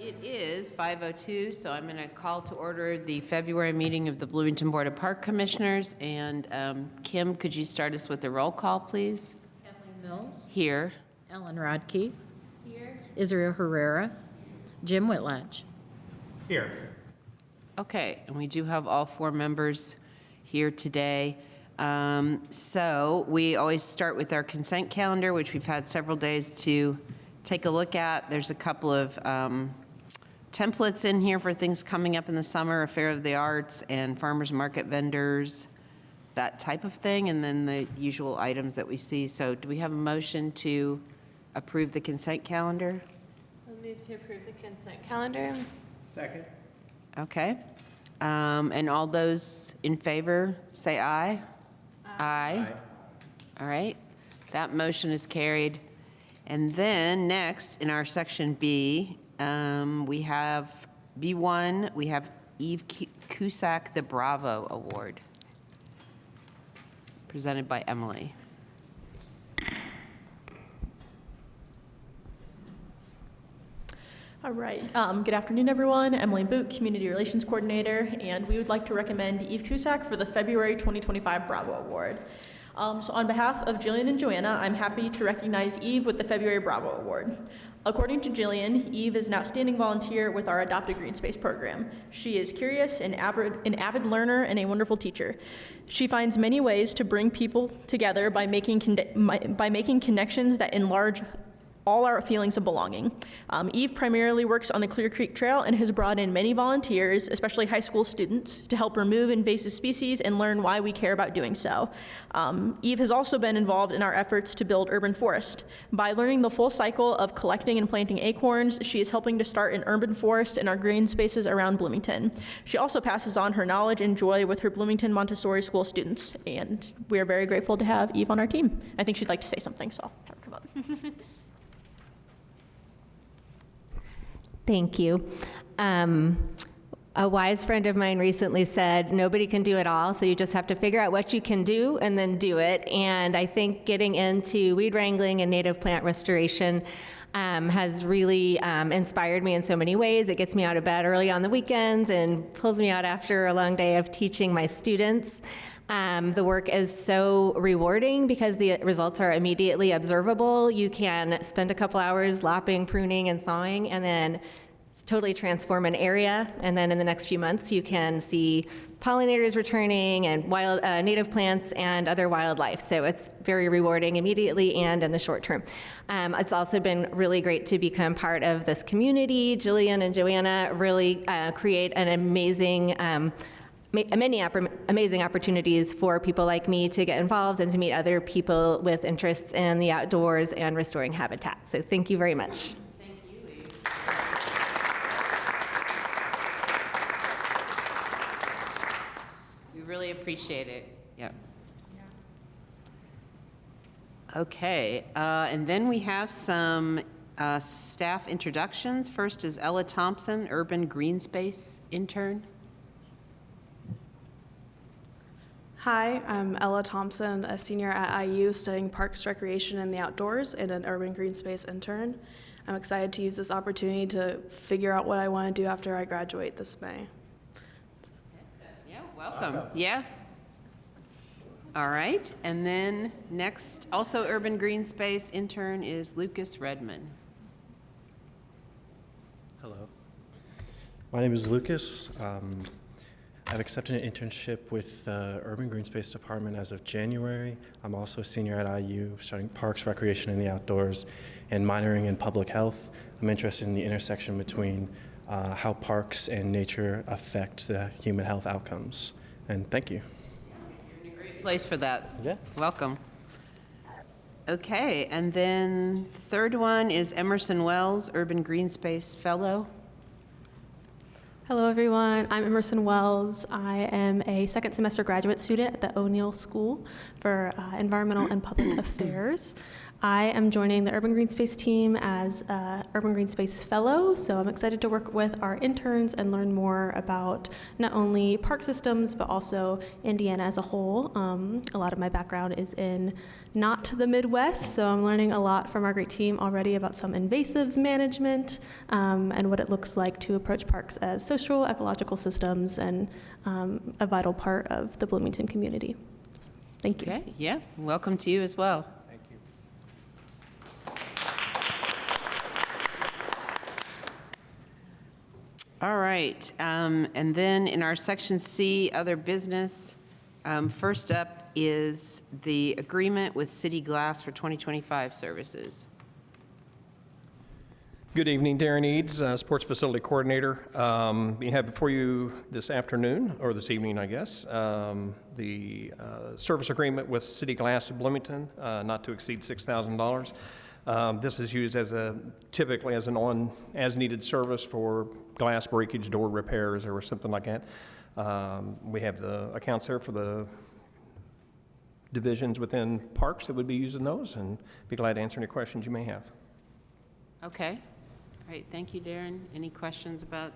It is 5:02, so I'm going to call to order the February meeting of the Bloomington Board of Park Commissioners. And Kim, could you start us with the roll call, please? Kathleen Mills. Here. Ellen Rodkey. Here. Israel Herrera. Jim Whitlatch. Here. Okay, and we do have all four members here today. So we always start with our consent calendar, which we've had several days to take a look at. There's a couple of templates in here for things coming up in the summer, a Fair of the Arts and farmers market vendors, that type of thing, and then the usual items that we see. So do we have a motion to approve the consent calendar? I'll move to approve the consent calendar. Second. Okay. And all those in favor, say aye. Aye. All right. That motion is carried. And then next, in our section B, we have B1, we have Eve Cusack, the Bravo Award, presented by Emily. All right. Good afternoon, everyone. Emily Boot, Community Relations Coordinator, and we would like to recommend Eve Cusack for the February 2025 Bravo Award. So on behalf of Jillian and Joanna, I'm happy to recognize Eve with the February Bravo Award. According to Jillian, Eve is an outstanding volunteer with our Adopted Green Space program. She is curious, an avid learner, and a wonderful teacher. She finds many ways to bring people together by making connections that enlarge all our feelings of belonging. Eve primarily works on the Clear Creek Trail and has brought in many volunteers, especially high school students, to help remove invasive species and learn why we care about doing so. Eve has also been involved in our efforts to build urban forest. By learning the full cycle of collecting and planting acorns, she is helping to start an urban forest in our green spaces around Bloomington. She also passes on her knowledge and joy with her Bloomington Montessori School students, and we are very grateful to have Eve on our team. I think she'd like to say something, so I'll have her come up. Thank you. A wise friend of mine recently said, nobody can do it all, so you just have to figure out what you can do and then do it. And I think getting into weed wrangling and native plant restoration has really inspired me in so many ways. It gets me out of bed early on the weekends and pulls me out after a long day of teaching my students. The work is so rewarding because the results are immediately observable. You can spend a couple hours lopping, pruning, and sawing, and then totally transform an area. And then in the next few months, you can see pollinators returning and wild native plants and other wildlife. So it's very rewarding immediately and in the short term. It's also been really great to become part of this community. Jillian and Joanna really create an amazing many amazing opportunities for people like me to get involved and to meet other people with interests in the outdoors and restoring habitat. So thank you very much. Thank you, Eve. We really appreciate it. Yep. Okay, and then we have some staff introductions. First is Ella Thompson, Urban Green Space Intern. Hi, I'm Ella Thompson, a senior at IU studying Parks, Recreation, and the Outdoors, and an Urban Green Space intern. I'm excited to use this opportunity to figure out what I want to do after I graduate this May. Yeah, welcome. Yeah. All right, and then next, also Urban Green Space intern is Lucas Redman. Hello. My name is Lucas. I've accepted an internship with the Urban Green Space Department as of January. I'm also a senior at IU, studying Parks, Recreation, and the Outdoors, and minoring in Public Health. I'm interested in the intersection between how parks and nature affect the human health outcomes. And thank you. You're in a great place for that. Yeah. Welcome. Okay, and then the third one is Emerson Wells, Urban Green Space Fellow. Hello, everyone. I'm Emerson Wells. I am a second semester graduate student at the O'Neill School for Environmental and Public Affairs. I am joining the Urban Green Space team as a Urban Green Space Fellow, so I'm excited to work with our interns and learn more about not only park systems, but also Indiana as a whole. A lot of my background is in not the Midwest, so I'm learning a lot from our great team already about some invasives management and what it looks like to approach parks as social, ecological systems and a vital part of the Bloomington community. Thank you. Okay, yeah, welcome to you as well. Thank you. All right, and then in our section C, other business, first up is the agreement with City Glass for 2025 services. Good evening, Darren Eads, Sports Facility Coordinator. We have before you this afternoon, or this evening, I guess, the service agreement with City Glass of Bloomington, not to exceed $6,000. This is used typically as an as-needed service for glass breakage, door repairs, or something like that. We have the accounts there for the divisions within parks that would be using those, and be glad to answer any questions you may have. Okay, all right, thank you, Darren. Any questions about?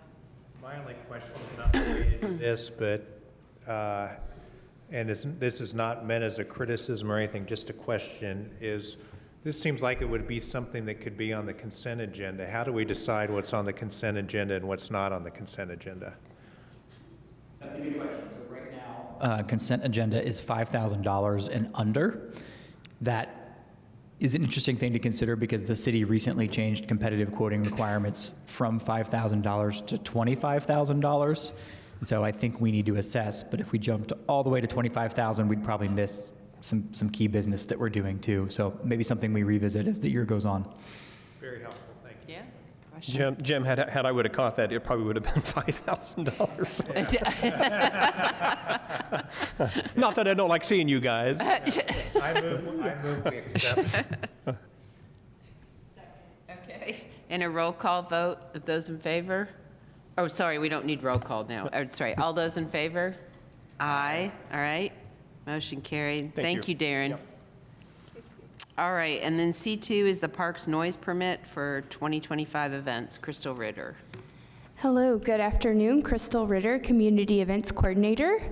My only question is not related to this, but, and this is not meant as a criticism or anything, just a question, is this seems like it would be something that could be on the consent agenda. How do we decide what's on the consent agenda and what's not on the consent agenda? That's a good question. So right now, consent agenda is $5,000 and under. That is an interesting thing to consider because the city recently changed competitive quoting requirements from $5,000 to $25,000. So I think we need to assess, but if we jumped all the way to $25,000, we'd probably miss some key business that we're doing too. So maybe something we revisit as the year goes on. Very helpful, thank you. Yeah, question? Jim, had I would have caught that, it probably would have been $5,000. Not that I don't like seeing you guys. I move we accept. Okay, and a roll call vote of those in favor? Oh, sorry, we don't need roll call now. Oh, sorry, all those in favor? Aye, all right. Motion carried. Thank you, Darren. Yep. All right, and then C2 is the park's noise permit for 2025 events. Crystal Ritter. Hello, good afternoon. Crystal Ritter, Community Events Coordinator.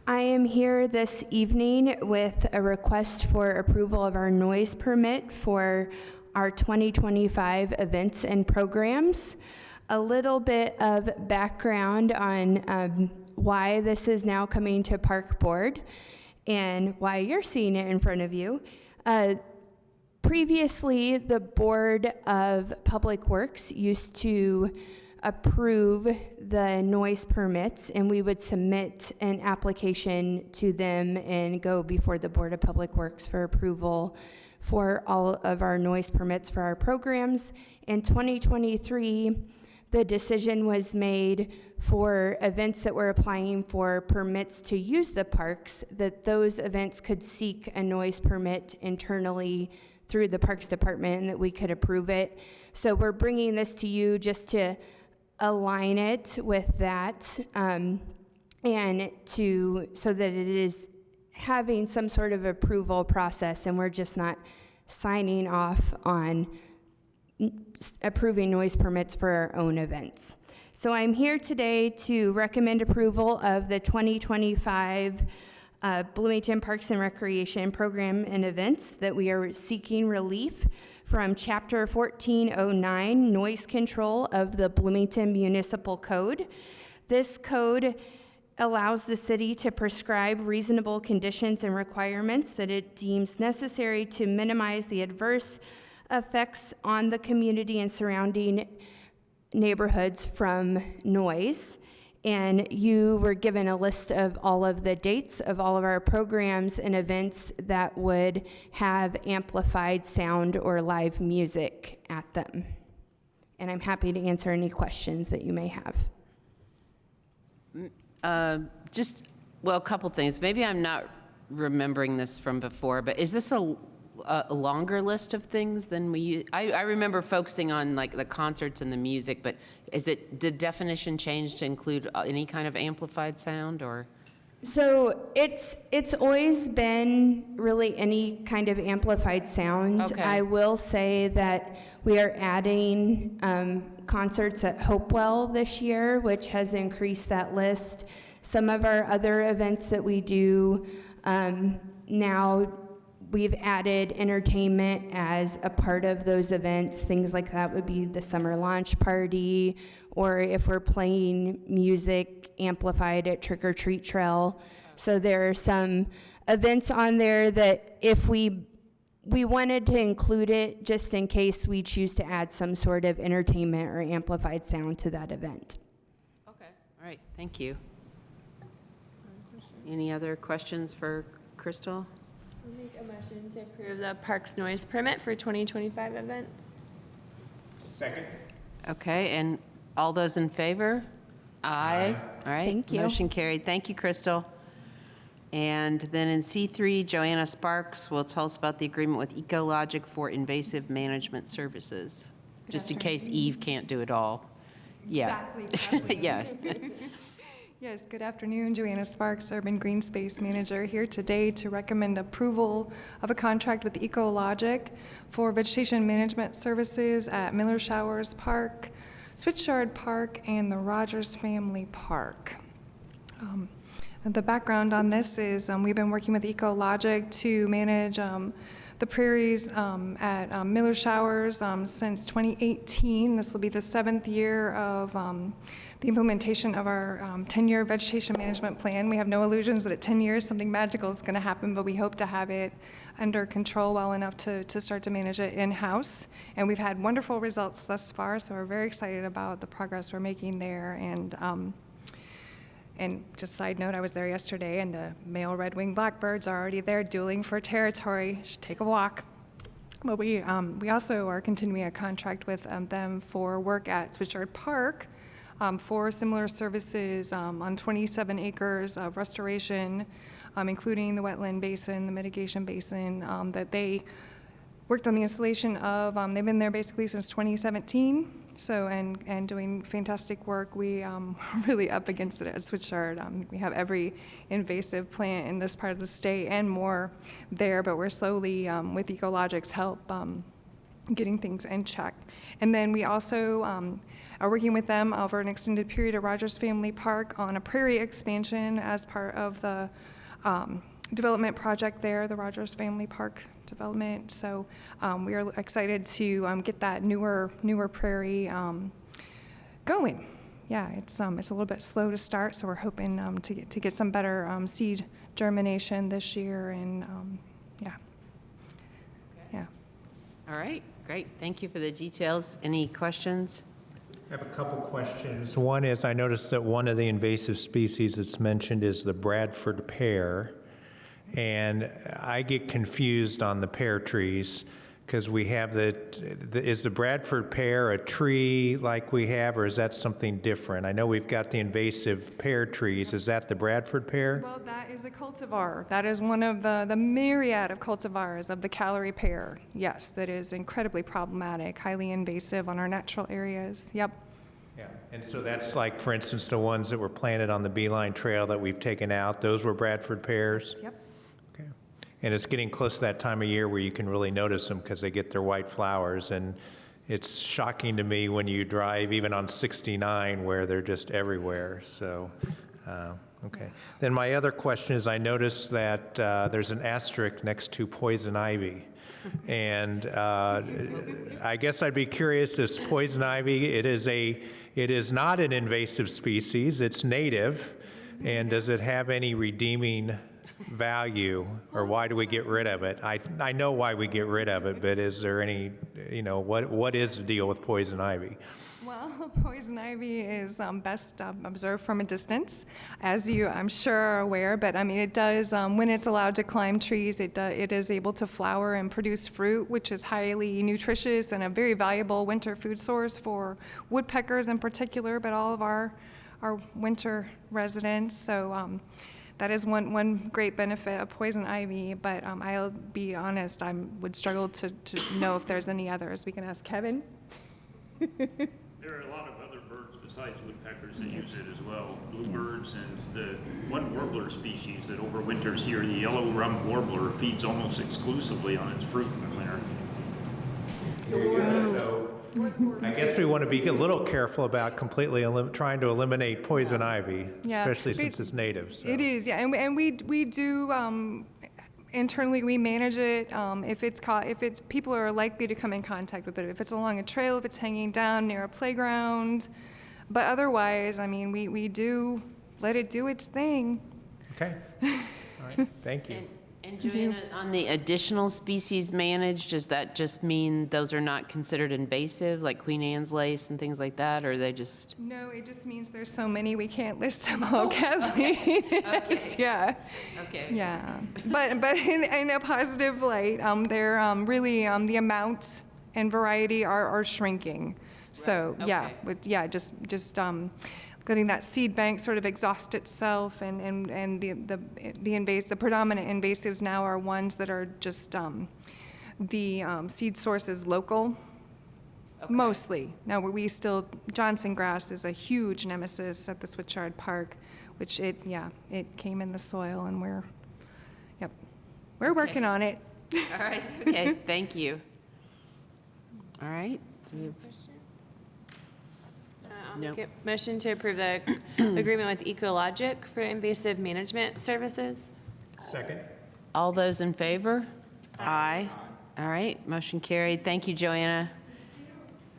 I am here this evening with a request for approval of our noise permit for our 2025 events and programs. A little bit of background on why this is now coming to Park Board and why you're seeing it in front of you. Previously, the Board of Public Works used to approve the noise permits, and we would submit an application to them and go before the Board of Public Works for approval for all of our noise permits for our programs. In 2023, the decision was made for events that were applying for permits to use the parks, that those events could seek a noise permit internally through the Parks Department and that we could approve it. So we're bringing this to you just to align it with that and so that it is having some sort of approval process and we're just not signing off on approving noise permits for our own events. So I'm here today to recommend approval of the 2025 Bloomington Parks and Recreation Program and events that we are seeking relief from Chapter 1409, Noise Control of the Bloomington Municipal Code. This code allows the city to prescribe reasonable conditions and requirements that it deems necessary to minimize the adverse effects on the community and surrounding neighborhoods from noise. And you were given a list of all of the dates of all of our programs and events that would have amplified sound or live music at them. And I'm happy to answer any questions that you may have. Well, a couple things. Maybe I'm not remembering this from before, but is this a longer list of things than we use? I remember focusing on like the concerts and the music, but did definition change to include any kind of amplified sound or? So it's always been really any kind of amplified sound. Okay. I will say that we are adding concerts at Hopewell this year, which has increased that list. Some of our other events that we do now, we've added entertainment as a part of those events. Things like that would be the summer launch party, or if we're playing music amplified at Trick or Treat Trail. So there are some events on there that if we wanted to include it just in case we choose to add some sort of entertainment or amplified sound to that event. Okay, all right, thank you. Any other questions for Crystal? I'll make a motion to approve the Parks noise permit for 2025 events. Second. Okay, and all those in favor? Aye. All right. Thank you. Motion carried. Thank you, Crystal. And then in C3, Joanna Sparks will tell us about the agreement with Ecologic for invasive management services, just in case Eve can't do it all. Yeah. Exactly. Yes. Yes, good afternoon. Joanna Sparks, Urban Green Space Manager, here today to recommend approval of a contract with Ecologic for vegetation management services at Miller Showers Park, Switchyard Park, and the Rogers Family Park. The background on this is we've been working with Ecologic to manage the prairies at Miller Showers since 2018. This will be the 7th year of the implementation of our 10-year vegetation management plan. We have no illusions that at 10 years something magical is going to happen, but we hope to have it under control well enough to start to manage it in-house. And we've had wonderful results thus far, so we're very excited about the progress we're making there. And just side note, I was there yesterday, and the male red-winged blackbirds are already there dueling for territory. Should take a walk. But we also are continuing a contract with them for work at Switchyard Park for similar services on 27 acres of restoration, including the wetland basin, the mitigation basin, that they worked on the installation of. They've been there basically since 2017. So, and doing fantastic work. We really up against it at Switchyard. We have every invasive plant in this part of the state and more there, but we're slowly, with Ecologic's help, getting things in check. And then we also are working with them over an extended period at Rogers Family Park on a prairie expansion as part of the development project there, the Rogers Family Park development. So we are excited to get that newer prairie going. Yeah, it's a little bit slow to start, so we're hoping to get some better seed germination this year, and yeah. All right, great. Thank you for the details. Any questions? I have a couple questions. One is, I noticed that one of the invasive species that's mentioned is the Bradford pear. And I get confused on the pear trees because we have is the Bradford pear a tree like we have, or is that something different? I know we've got the invasive pear trees. Is that the Bradford pear? Well, that is a cultivar. That is one of the myriad of cultivars of the calorie pear. Yes, that is incredibly problematic, highly invasive on our natural areas. Yep. Yeah, and so that's like, for instance, the ones that were planted on the Beeline Trail that we've taken out, those were Bradford pears? Yep. Okay. And it's getting close to that time of year where you can really notice them because they get their white flowers. And it's shocking to me when you drive even on 69 where they're just everywhere. So, okay. Then my other question is, I noticed that there's an asterisk next to poison ivy. And I guess I'd be curious, is poison ivy, it is not an invasive species, it's native. And does it have any redeeming value, or why do we get rid of it? I know why we get rid of it, but is there any, what is the deal with poison ivy? Well, poison ivy is best observed from a distance, as you, I'm sure, are aware. But I mean, it does, when it's allowed to climb trees, it is able to flower and produce fruit, which is highly nutritious and a very valuable winter food source for woodpeckers in particular, but all of our winter residents. So that is one great benefit of poison ivy. But I'll be honest, I would struggle to know if there's any others. We can ask Kevin. There are a lot of other birds besides woodpeckers that use it as well. Bluebirds and the one warbler species that overwinters here, the yellow rump warbler, feeds almost exclusively on its fruit in the winter. So I guess we want to be a little careful about completely trying to eliminate poison ivy, Yeah. especially since it's native. So. It is, yeah, and we do, internally, we manage it. If it's people are likely to come in contact with it, if it's along a trail, if it's hanging down near a playground. But otherwise, I mean, we do let it do its thing. Okay. All right. Thank you. And Joanna, on the additional species managed, does that just mean those are not considered invasive, like Queen Anne's lace and things like that, or are they just? No, it just means there's so many we can't list them all, Kathleen. Okay. Yeah. Okay. Yeah. But in a positive light, they're really the amount and variety are shrinking. So yeah, Okay. just letting that seed bank sort of exhaust itself, and the predominant invasives now are ones that are just the seed source is local. Okay. Mostly. Now, Johnson grass is a huge nemesis at the Switchard Park, which it came in the soil, and we're working on it. All right, okay, thank you. All right. Do we have I'll No. make a motion to approve the agreement with Ecologic for invasive management services. Second. all those in favor? Aye. All right, motion carried. Thank you, Joanna.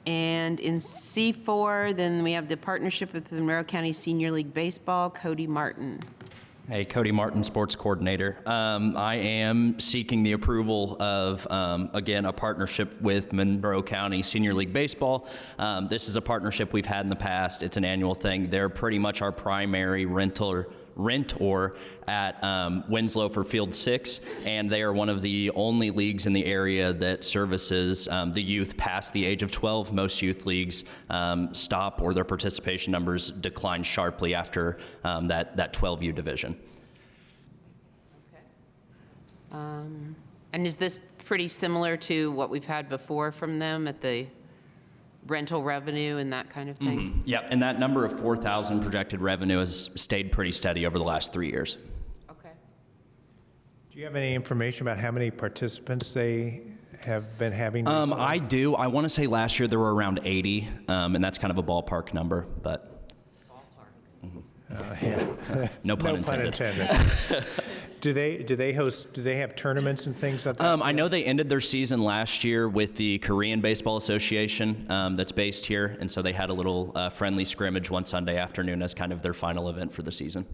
And in C4, then we have the partnership with the Monroe County Senior League Baseball, Cody Martin. Hey, Cody Martin, Sports Coordinator. I am seeking the approval of, again, a partnership with Monroe County Senior League Baseball. This is a partnership we've had in the past. It's an annual thing. They're pretty much our primary rentor at Winslow for Field 6, and they are one of the only leagues in the area that services the youth past the age of 12. Most youth leagues stop or their participation numbers decline sharply after that 12U division. And is this pretty similar to what we've had before from them at the rental revenue and that kind of thing? Mm-hmm. Yep, and that number of 4,000 projected revenue has stayed pretty steady over the last 3 years. Okay. Do you have any information about how many participants they have been having recently? I do. I want to say last year there were around 80, and that's kind of a ballpark number, but. Yeah. No pun No pun intended. intended. Do they have tournaments and things like that? I know they ended their season last year with the Korean Baseball Association that's based here, and so they had a little friendly scrimmage one Sunday afternoon as kind of their final event for the season.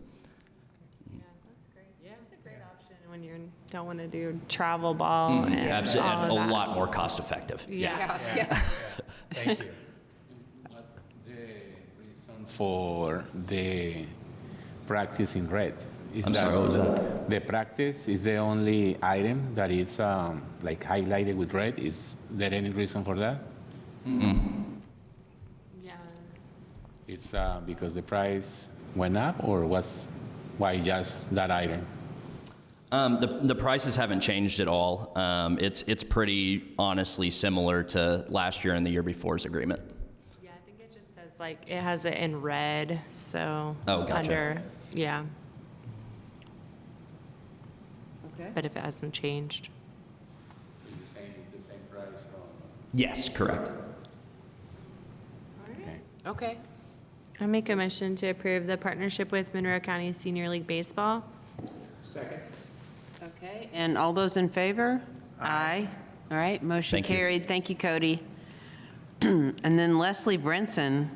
Yeah, that's great. Yeah, it's a great option when you don't want to do travel ball and Absolutely, all and of a that. lot more cost effective. Yeah. Thank you. What's the reason for the practice in red? I'm sorry, what was that? The practice is the only item that is like highlighted with red. Is there any reason for that? Yeah. It's because the price went up, or why just that item? The prices haven't changed at all. It's pretty honestly similar to last year and the year before's agreement. Yeah, I think it just says like, it has it in red, so. Oh, gotcha. Under, yeah, Okay. but if it hasn't changed. You're saying it's the same price from? Yes, correct. Okay. Okay. I make a motion to approve the partnership with Monroe County Senior League Baseball. Second. Okay, and all those in favor? Aye. All right, motion Thank you. carried. Thank you, Cody. And then Leslie Brinson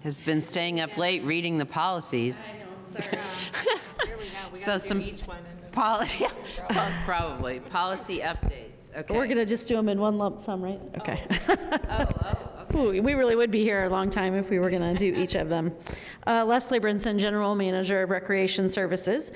has been staying up late reading the policies. I know, so, here we go, we So gotta some do each one. And then- Probably. Policy updates, okay. We're going to just do them in one lump sum, right? Okay. Ooh, we really would be here a long time if we were going to do each of them. Leslie Brinson, General Manager of Recreation Services.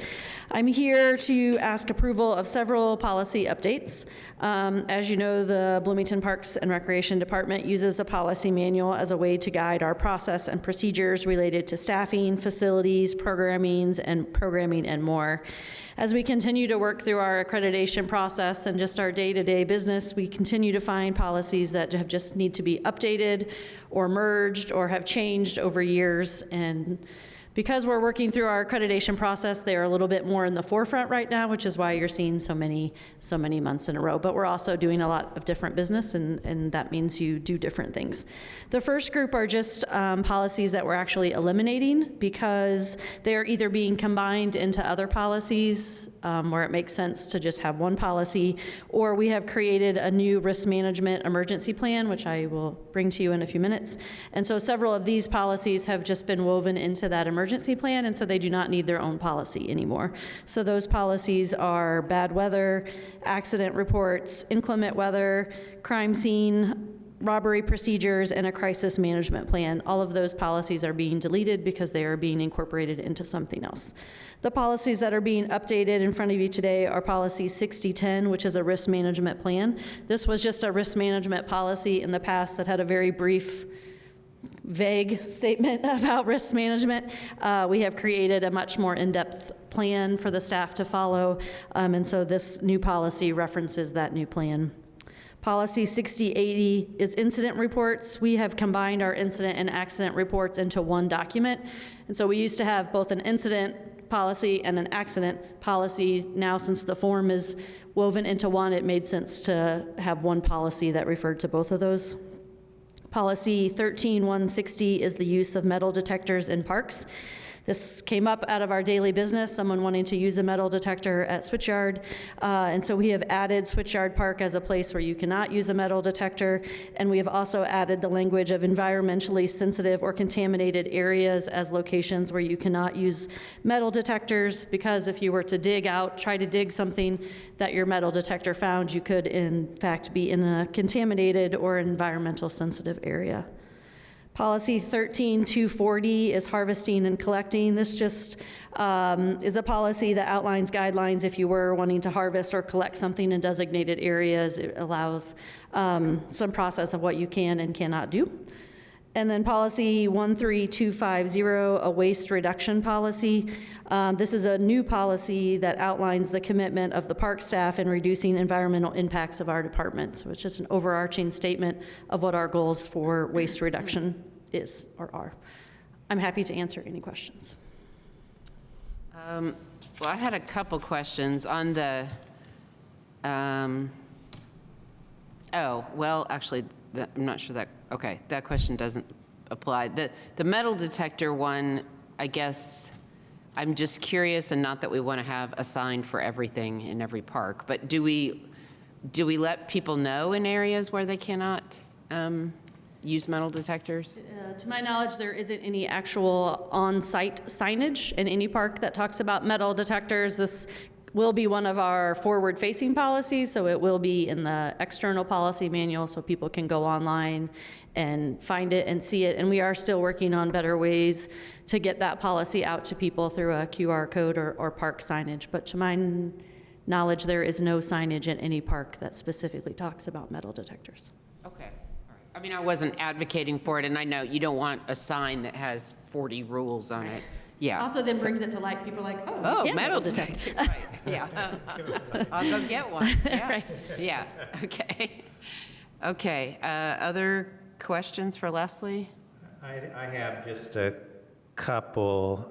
I'm here to ask approval of several policy updates. As you know, the Bloomington Parks and Recreation Department uses a policy manual as a way to guide our process and procedures related to staffing, facilities, programming, and more. As we continue to work through our accreditation process and just our day-to-day business, we continue to find policies that just need to be updated separated or merged or have changed over years. And because we're working through our accreditation process, they're a little bit more in the forefront right now, which is why you're seeing so many months in a row. But we're also doing a lot of different business, and that means you do different things. The first group are just policies that we're actually eliminating because they're either being combined into other policies where it makes sense to just have one policy, or we have created a new risk management emergency plan, which I will bring to you in a few minutes. And so several of these policies have just been woven into that emergency plan, and so they do not need their own policy anymore. So those policies are bad weather, accident reports, inclement weather, crime scene, robbery procedures, and a crisis management plan. All of those policies are being deleted because they are being incorporated into something else. The policies that are being updated in front of you today are policy 6010, which is a risk management plan. This was just a risk management policy in the past that had a very brief, vague statement about risk management. We have created a much more in-depth plan for the staff to follow, and so this new policy references that new plan. Policy 6080 is incident reports. We have combined our incident and accident reports into one document, and so we used to have both an incident policy and an accident policy. Now, since the form is woven into one, it made sense to have one policy that referred to both of those. Policy 13160 is the use of metal detectors in parks. This came up out of our daily business, someone wanting to use a metal detector at Switchyard. And so we have added Switchyard Park as a place where you cannot use a metal detector. And we have also added the language of environmentally sensitive or contaminated areas as locations where you cannot use metal detectors, because if you were to try to dig something that your metal detector found, you could in fact be in a contaminated or environmental sensitive area. Policy 13240 is harvesting and collecting. This just is a policy that outlines guidelines if you were wanting to harvest or collect something in designated areas. It allows some process of what you can and cannot do. And then policy 13250, a waste reduction policy. This is a new policy that outlines the commitment of the park staff in reducing environmental impacts of our department. So it's just an overarching statement of what our goals for waste reduction is or are. I'm happy to answer any questions. Well, I had a couple questions on the, actually, I'm not sure that, okay, that question doesn't apply. The metal detector one, I guess, I'm just curious, and not that we want to have a sign for everything in every park, but do we let people know in areas where they cannot use metal detectors? To my knowledge, there isn't any actual on-site signage in any park that talks about metal detectors. This will be one of our forward-facing policies, so it will be in the external policy manual so people can go online and find it and see it. And we are still working on better ways to get that policy out to people through a QR code or park signage. But to my knowledge, there is no signage in any park that specifically talks about metal detectors. Okay. All right. I mean, I wasn't advocating for it, and I know you don't want a sign that has 40 rules on it. Yeah. Also then brings it to light. People are like, oh, you can metal detector. Right. Yeah. I'll go get one. Yeah. Right. Yeah. Okay. Okay. Other questions for Leslie? I have just a couple,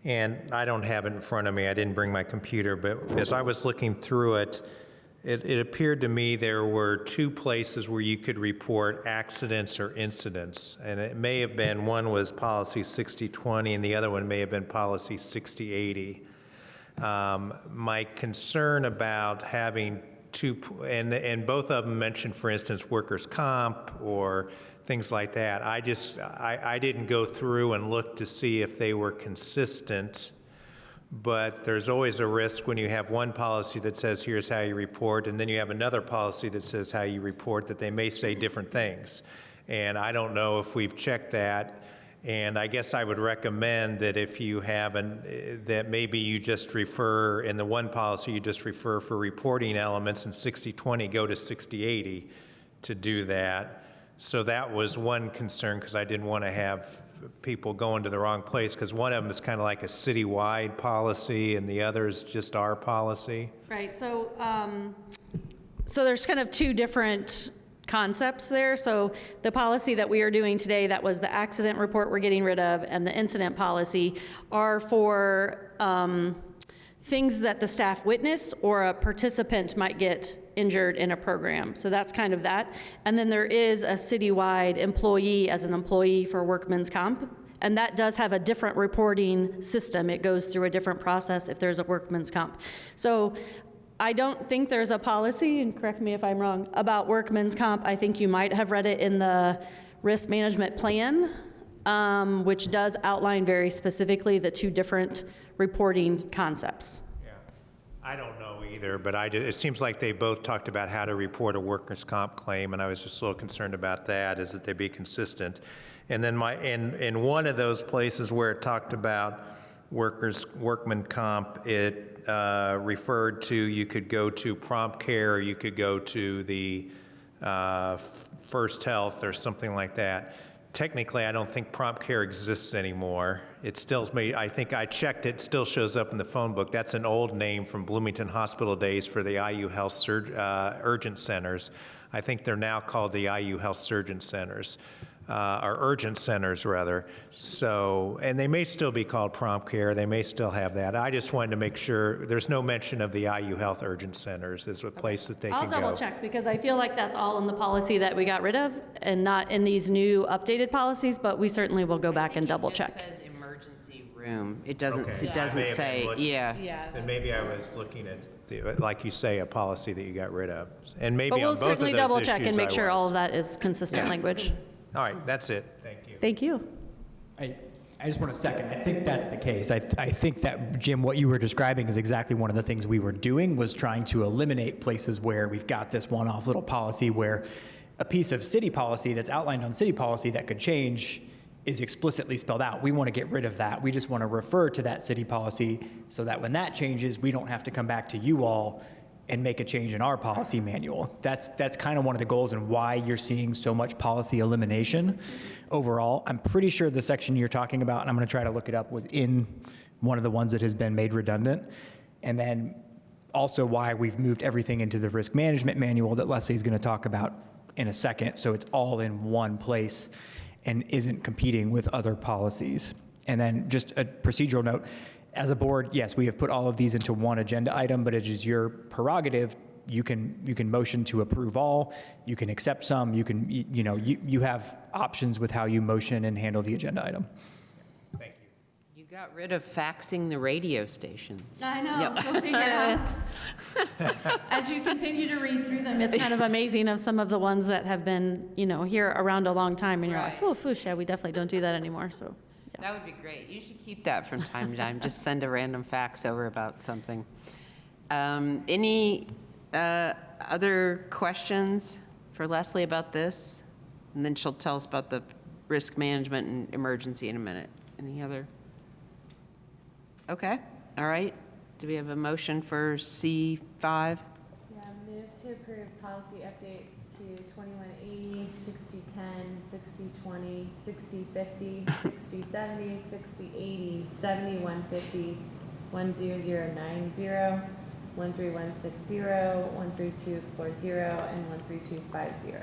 and I don't have it in front of me. I didn't bring my computer, but as I was looking through it, it appeared to me there were two places where you could report accidents or incidents, and it may have been, one was policy 6020 and the other one may have been policy 6080. My concern about having two, and both of them mentioned, for instance, workers' comp or things like that. I didn't go through and look to see if they were consistent. But there's always a risk when you have one policy that says, here's how you report, and then you have another policy that says how you report, that they may say different things. And I don't know if we've checked that. And I guess I would recommend that if you have that maybe you just refer, in the one policy, you just refer for reporting elements, and 6020 go to 6080 to do that. So that was one concern, because I didn't want to have people going to the wrong place, because one of them is kind of like a citywide policy and the other is just our policy. Right, so there's kind of two different concepts there. So the policy that we are doing today, that was the accident report we're getting rid of, and the incident policy are for things that the staff witness or a participant might get injured in a program. So that's kind of that. And then there is a citywide employee as an employee for workman's comp. And that does have a different reporting system. It goes through a different process if there's a workman's comp. So I don't think there's a policy, and correct me if I'm wrong, about workman's comp. I think you might have read it in the risk management plan, which does outline very specifically the two different reporting concepts. Yeah, I don't know either, but it seems like they both talked about how to report a workers' comp claim, and I was just a little concerned about that, is that they be consistent. And then in one of those places where it talked about workman comp, it referred to, you could go to prompt care, or you could go to the First Health or something like that. Technically, I don't think prompt care exists anymore. It still may, I think I checked, it still shows up in the phone book. That's an old name from Bloomington Hospital days for the IU Health Urgent Centers. I think they're now called the IU Health Surgeon Centers. Or urgent centers, rather. So, and they may still be called prompt care. They may still have that. I just wanted to make sure there's no mention of the IU Health Urgent Centers as a place that they can go. I'll double check, because I feel like that's all in the policy that we got rid of and not in these new updated policies, but we certainly will go back and double check. It just says emergency room. It doesn't, Okay. it doesn't say, yeah. Then maybe I was looking at, like you say, a policy that you got rid of. And maybe But we'll on both of those certainly double check and issues make I sure was. all of that is consistent Yeah. language. All right, that's it. Thank you. Thank you. I just want to second. I think that's the case. I think that, Jim, what you were describing is exactly one of the things we were doing, was trying to eliminate places where we've got this one-off little policy where a piece of city policy that's outlined on city policy that could change is explicitly spelled out. We want to get rid of that. We just want to refer to that city policy so that when that changes, we don't have to come back to you all and make a change in our policy manual. That's kind of one of the goals and why you're seeing so much policy elimination overall. I'm pretty sure the section you're talking about, and I'm going to try to look it up, was in one of the ones that has been made redundant. And then also why we've moved everything into the risk management manual that Leslie's going to talk about in a second, so it's all in one place and isn't competing with other policies. And then just a procedural note, as a board, yes, we have put all of these into one agenda item, but it is your prerogative. You can motion to approve all. You can accept some. You can, you have options with how you motion and handle the agenda item. Thank you. You got rid of faxing the radio stations. I know, go figure it out. As you continue to read through them, it's kind of amazing of some of the ones that have been, here around a long time, and you're like, oh, yeah, we definitely don't do that anymore, so. That would be great. You should keep that from time to time. Just send a random fax over about something. Any other questions for Leslie about this? And then she'll tell us about the risk management and emergency in a minute. Any other? Okay, all right. Do we have a motion for C5? Yeah, move to approve policy updates to 2180, 6010, 6020, 6050, 6070, 6080, 7150, 10090, 13160, 13240, and 13250.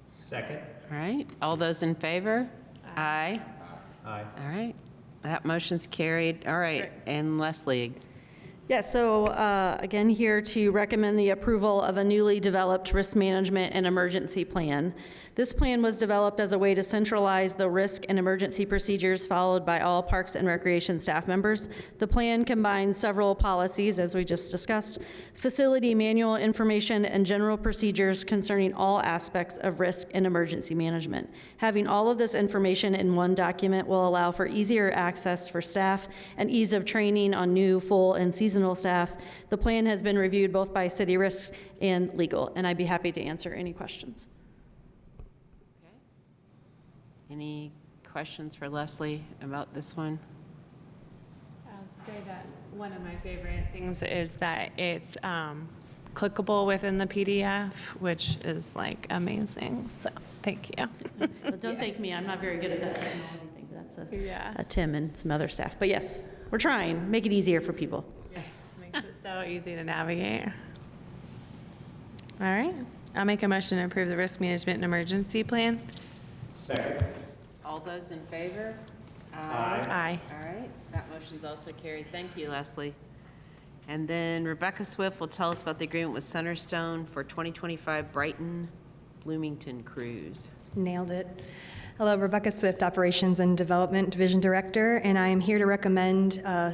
Second. All right, all those in favor? Aye. Aye. All right, that motion's carried. All right, and Leslie? Yes, so again, here to recommend the approval of a newly developed risk management and emergency plan. This plan was developed as a way to centralize the risk and emergency procedures followed by all Parks and Recreation staff members. The plan combines several policies, as we just discussed, facility manual information, and general procedures concerning all aspects of risk and emergency management. Having all of this information in one document will allow for easier access for staff and ease of training on new, full, and seasonal staff. The plan has been reviewed both by city risks and legal, and I'd be happy to answer any questions. Any questions for Leslie about this one? I'll say that one of my favorite things is that it's clickable within the PDF, which is like amazing. So thank you. But don't thank me, I'm not very good at that technology thing. That's a Tim and some other staff. But yes, we're trying, make it easier for people. Yes, makes it so easy to navigate. All right. I'll make a motion to approve the risk management and emergency plan. Second. All those in favor? Aye. All right, that motion's also carried. Thank you, Leslie. And then Rebecca Swift will tell us about the agreement with Centerstone for 2025 Brighton Bloomington cruise. Nailed it. Hello, Rebecca Swift, Operations and Development Division Director, and I am here to recommend a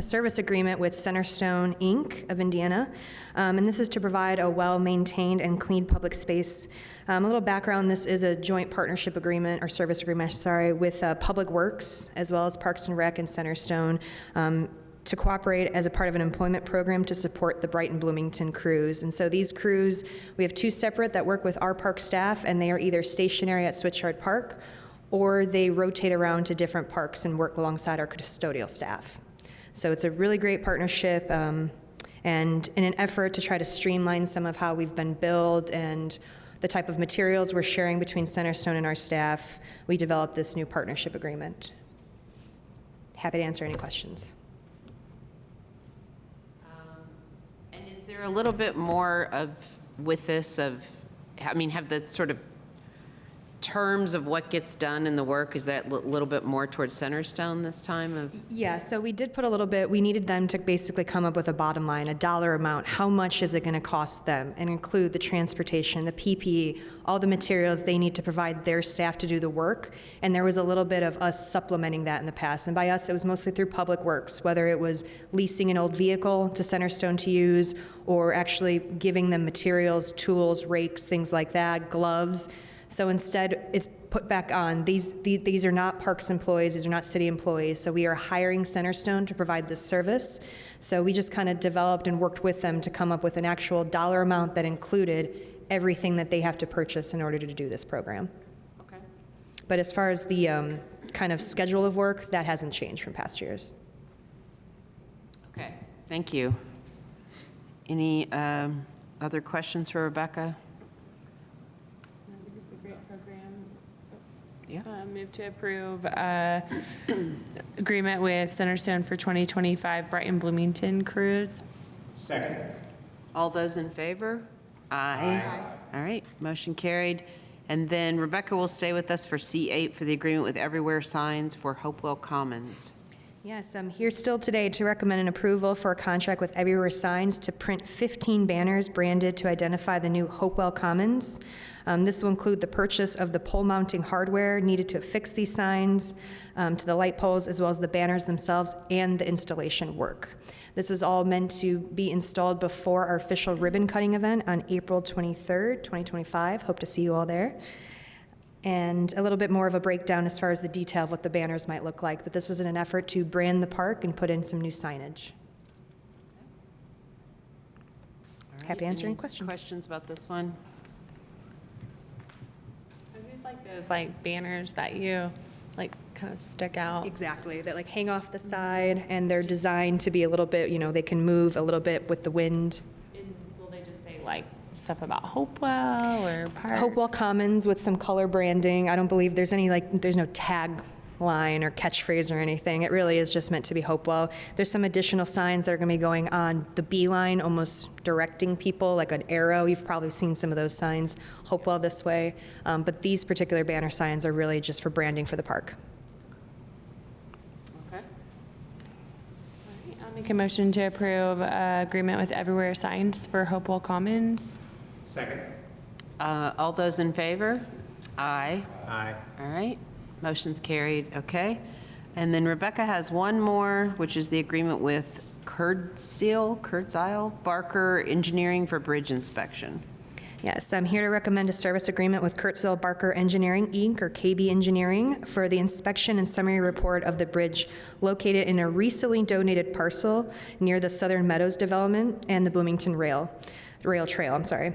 service agreement with Centerstone, Inc. of Indiana. And this is to provide a well-maintained and clean public space. A little background, this is a joint partnership agreement, or service agreement, I'm sorry, with Public Works, as well as Parks and Rec and Centerstone, to cooperate as a part of an employment program to support the Brighton Bloomington cruise. And so these crews, we have two separate that work with our park staff, and they are either stationary at Switchyard Park, or they rotate around to different parks and work alongside our custodial staff. So it's a really great partnership, and in an effort to try to streamline some of how we've been billed and the type of materials we're sharing between Centerstone and our staff, we developed this new partnership agreement. Happy to answer any questions. Is there a little bit more of, with this, of, I mean, have the sort of terms of what gets done in the work, is that a little bit more towards Centerstone this time of? Yeah, so we did put a little bit, we needed them to basically come up with a bottom line, a dollar amount. How much is it going to cost them? And include the transportation, the PPE, all the materials they need to provide their staff to do the work. And there was a little bit of us supplementing that in the past. And by us, it was mostly through Public Works, whether it was leasing an old vehicle to Centerstone to use, or actually giving them materials, tools, rakes, things like that, gloves. So instead, it's put back on. These are not Parks employees, these are not city employees, so we are hiring Centerstone to provide this service. So we just kind of developed and worked with them to come up with an actual dollar amount that included everything that they have to purchase in order to do this program. Okay. But as far as the kind of schedule of work, that hasn't changed from past years. Okay, thank you. Any other questions for Rebecca? I think it's a great program. Yeah. Move to approve agreement with Centerstone for 2025 Brighton Bloomington cruise. Second. All those in favor? Aye. All right, motion carried. And then Rebecca will stay with us for C8 for the agreement with Everywhere Signs for Hopewell Commons. Yes, I'm here still today to recommend an approval for a contract with Everywhere Signs to print 15 banners branded to identify the new Hopewell Commons. This will include the purchase of the pole mounting hardware needed to affix these signs to the light poles, as well as the banners themselves and the installation work. This is all meant to be installed before our official ribbon cutting event on April 23rd, 2025. Hope to see you all there. And a little bit more of a breakdown as far as the detail of what the banners might look like. But this is in an effort to brand the park and put in some new signage. All right, Happy to answer any questions. Questions about this one? Are these like those like banners that you like kind of stick out? Exactly, that like hang off the side, and they're designed to be a little bit, you know, they can move a little bit with the wind. And will they just say like stuff about Hopewell or parks? Hopewell Commons with some color branding. I don't believe there's any there's no tag line or catchphrase or anything. It really is just meant to be Hopewell. There's some additional signs that are going to be going on the B line, almost directing people, like an arrow. You've probably seen some of those signs, Hopewell this way. But these particular banner signs are really just for branding for the park. Okay. I'll make a motion to approve agreement with Everywhere Signs for Hopewell Commons. Second. All those in favor? Aye. Aye. All right, motion's carried, okay. And then Rebecca has one more, which is the agreement with Kurtzile Barker Engineering for bridge inspection. Yes, I'm here to recommend a service agreement with Kurtzile Barker Engineering, Inc., or KB Engineering, for the inspection and summary report of the bridge located in a recently donated parcel near the Southern Meadows development and the Bloomington Rail Trail, I'm sorry.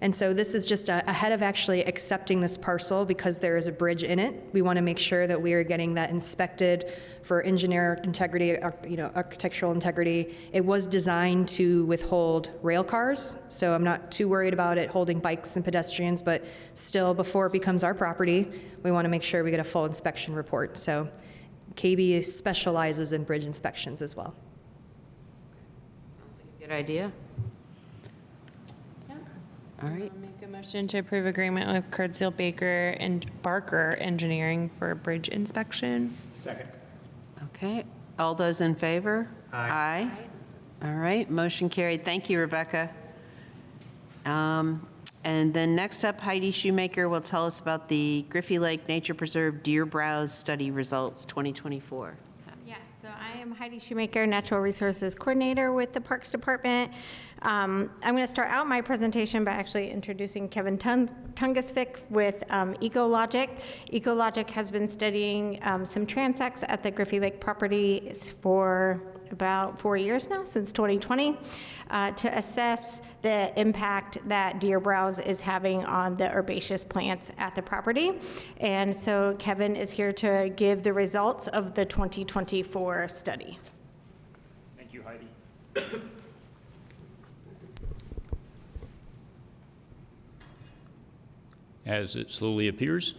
And so this is just ahead of actually accepting this parcel, because there is a bridge in it. We want to make sure that we are getting that inspected for engineer integrity, architectural integrity. It was designed to withhold rail cars, so I'm not too worried about it holding bikes and pedestrians, but still, before it becomes our property, we want to make sure we get a full inspection report. So KB specializes in bridge inspections as well. Sounds like a good idea. All right. I'll make a motion to approve agreement with Kurtzel Baker and Barker Engineering for bridge inspection. Second. Okay, all those in favor? Aye. All right, motion carried. Thank you, Rebecca. And then next up, Heidi Shoemaker will tell us about the Griffey Lake Nature Preserve Deer Browse Study Results 2024. Yes, so I am Heidi Shoemaker, Natural Resources Coordinator with the Parks Department. I'm going to start out my presentation by actually introducing Kevin Tungesvik with Ecologic. Ecologic has been studying some transects at the Griffey Lake property for about 4 years now, since 2020, to assess the impact that deer browse is having on the herbaceous plants at the property. And so Kevin is here to give the results of the 2024 study. Thank you, Heidi. As it slowly appears.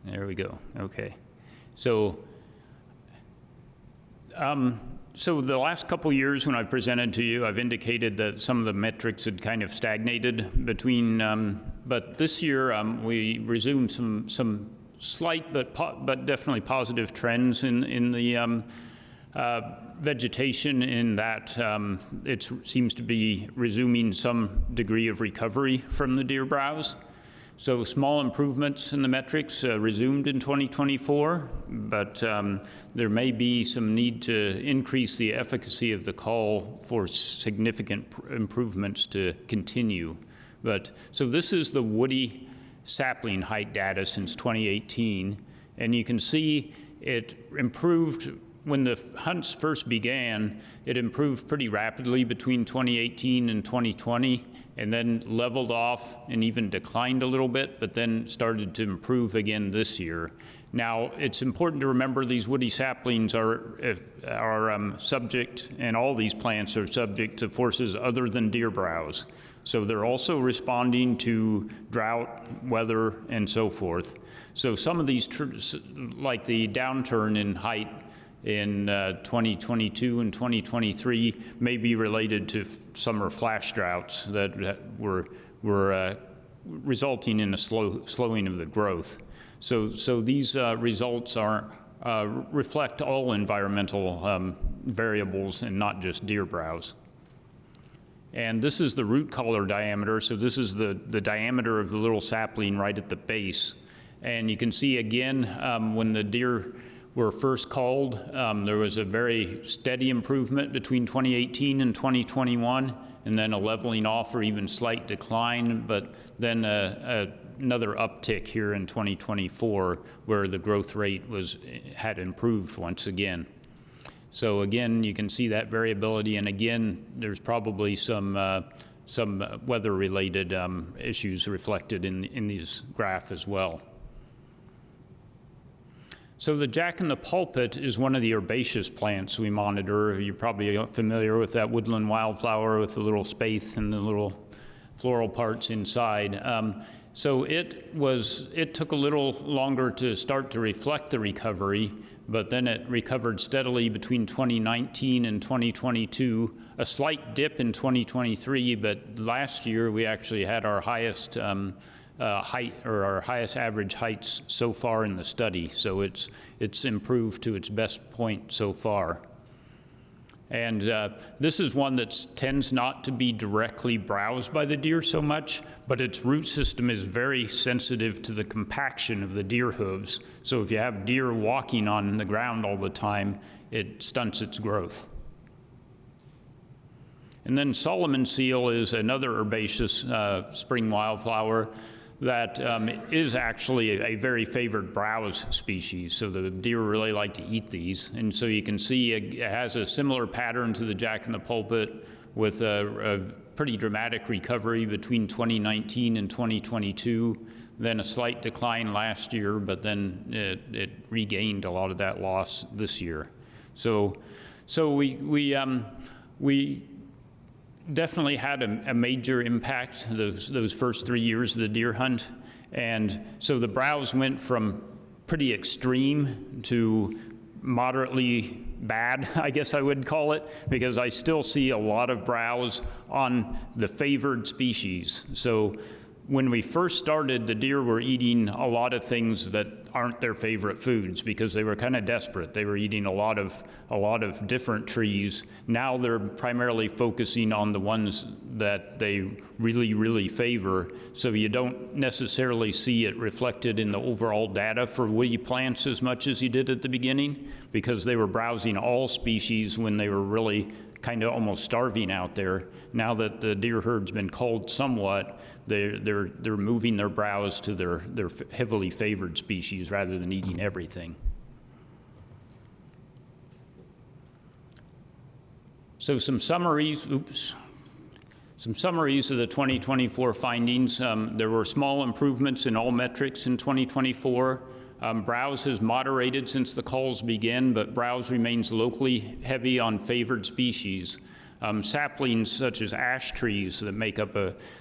There we go. Okay. So the last couple years when I presented to you, I've indicated that some of the metrics had kind of stagnated between, but this year we resumed some slight but definitely positive trends in the vegetation, in that it seems to be resuming some degree of recovery from the deer browse. So small improvements in the metrics resumed in 2024, but there may be some need to increase the efficacy of the call for significant improvements to continue. But so this is the woody sapling height data since 2018, and you can see it improved. When the hunts first began, it improved pretty rapidly between 2018 and 2020, and then leveled off and even declined a little bit, but then started to improve again this year. Now, it's important to remember these woody saplings are subject, and all these plants are subject to forces other than deer browse. So they're also responding to drought, weather, and so forth. So some of these, like the downturn in height in 2022 and 2023, may be related to summer flash droughts that were resulting in a slowing of the growth. So these results reflect all environmental variables and not just deer browse. And this is the root collar diameter. So this is the diameter of the little sapling right at the base. And you can see again, when the deer were first called, there was a very steady improvement between 2018 and 2021, and then a leveling off or even slight decline, but then another uptick here in 2024 where the growth rate had improved once again. So again, you can see that variability, and again, there's probably some weather-related issues reflected in these graph as well. So the jack in the pulpit is one of the herbaceous plants we monitor. You're probably familiar with that woodland wildflower with the little spathe and the little floral parts inside. So it took a little longer to start to reflect the recovery, but then it recovered steadily between 2019 and 2022. A slight dip in 2023, but last year we actually had our highest height, or our highest average heights so far in the study. So it's improved to its best point so far. And this is one that tends not to be directly browsed by the deer so much, but its root system is very sensitive to the compaction of the deer hooves. So if you have deer walking on the ground all the time, it stunts its growth. And then Solomon seal is another herbaceous spring wildflower that is actually a very favored browse species. So the deer really like to eat these. And so you can see it has a similar pattern to the jack in the pulpit, with a pretty dramatic recovery between 2019 and 2022, then a slight decline last year, but then it regained a lot of that loss this year. So we definitely had a major impact those first 3 years of the deer hunt. And so the browse went from pretty extreme to moderately bad, I guess I would call it, because I still see a lot of browse on the favored species. So when we first started, the deer were eating a lot of things that aren't their favorite foods because they were kind of desperate. They were eating a lot of different trees. Now they're primarily focusing on the ones that they really, really favor. So you don't necessarily see it reflected in the overall data for woody plants as much as you did at the beginning, because they were browsing all species when they were really kind of almost starving out there. Now that the deer herd's been culled somewhat, they're moving their browse to their heavily favored species rather than eating everything. So some summaries of the 2024 findings. There were small improvements in all metrics in 2024. Browse has moderated since the culls began, but browse remains locally heavy on favored species. Saplings such as ash trees that make up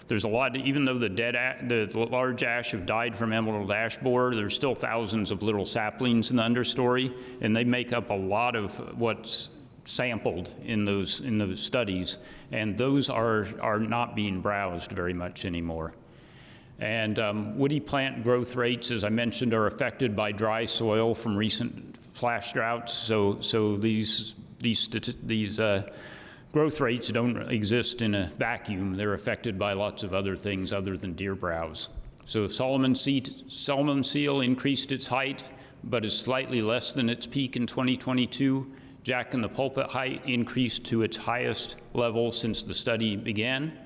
there's a lot, even though the large ash have died from emerald ash borer, there's still thousands of little saplings in the understory, and they make up a lot of what's sampled in those studies, and those are not being browsed very much anymore. And woody plant growth rates, as I mentioned, are affected by dry soil from recent flash droughts. So these growth rates don't exist in a vacuum. They're affected by lots of other things other than deer browse. So Solomon seal increased its height, but is slightly less than its peak in 2022. Jack in the pulpit height increased to its highest level since the study began.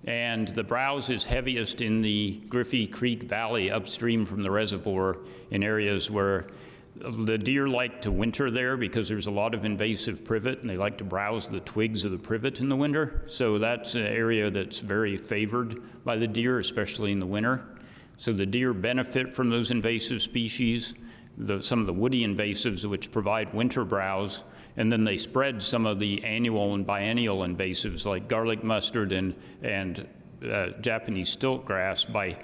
And the browse is heaviest in the Griffey Creek Valley upstream from the reservoir, in areas where the deer like to winter there because there's a lot of invasive privet, and they like to browse the twigs of the privet in the winter. So that's an area that's very favored by the deer, especially in the winter. So the deer benefit from those invasive species, some of the woody invasives which provide winter browse, and then they spread some of the annual and biennial invasives like garlic mustard and Japanese stilt grass by